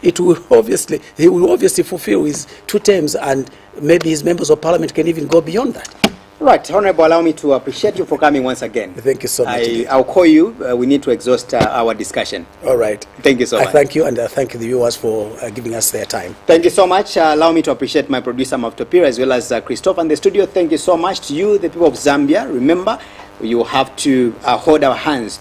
Speaker 3: he will obviously fulfill his 2 terms, and maybe his members of parliament can even go beyond that.
Speaker 1: Right, Honorable, allow me to appreciate you for coming once again.
Speaker 3: Thank you so much.
Speaker 1: I'll call you. We need to exhaust our discussion.
Speaker 3: All right.
Speaker 1: Thank you so much.
Speaker 3: I thank you, and thank you the viewers for giving us their time.
Speaker 1: Thank you so much. Allow me to appreciate my producer, Maftopira, as well as Christophe and the studio. Thank you so much to you, the people of Zambia. Remember, you have to hold our hands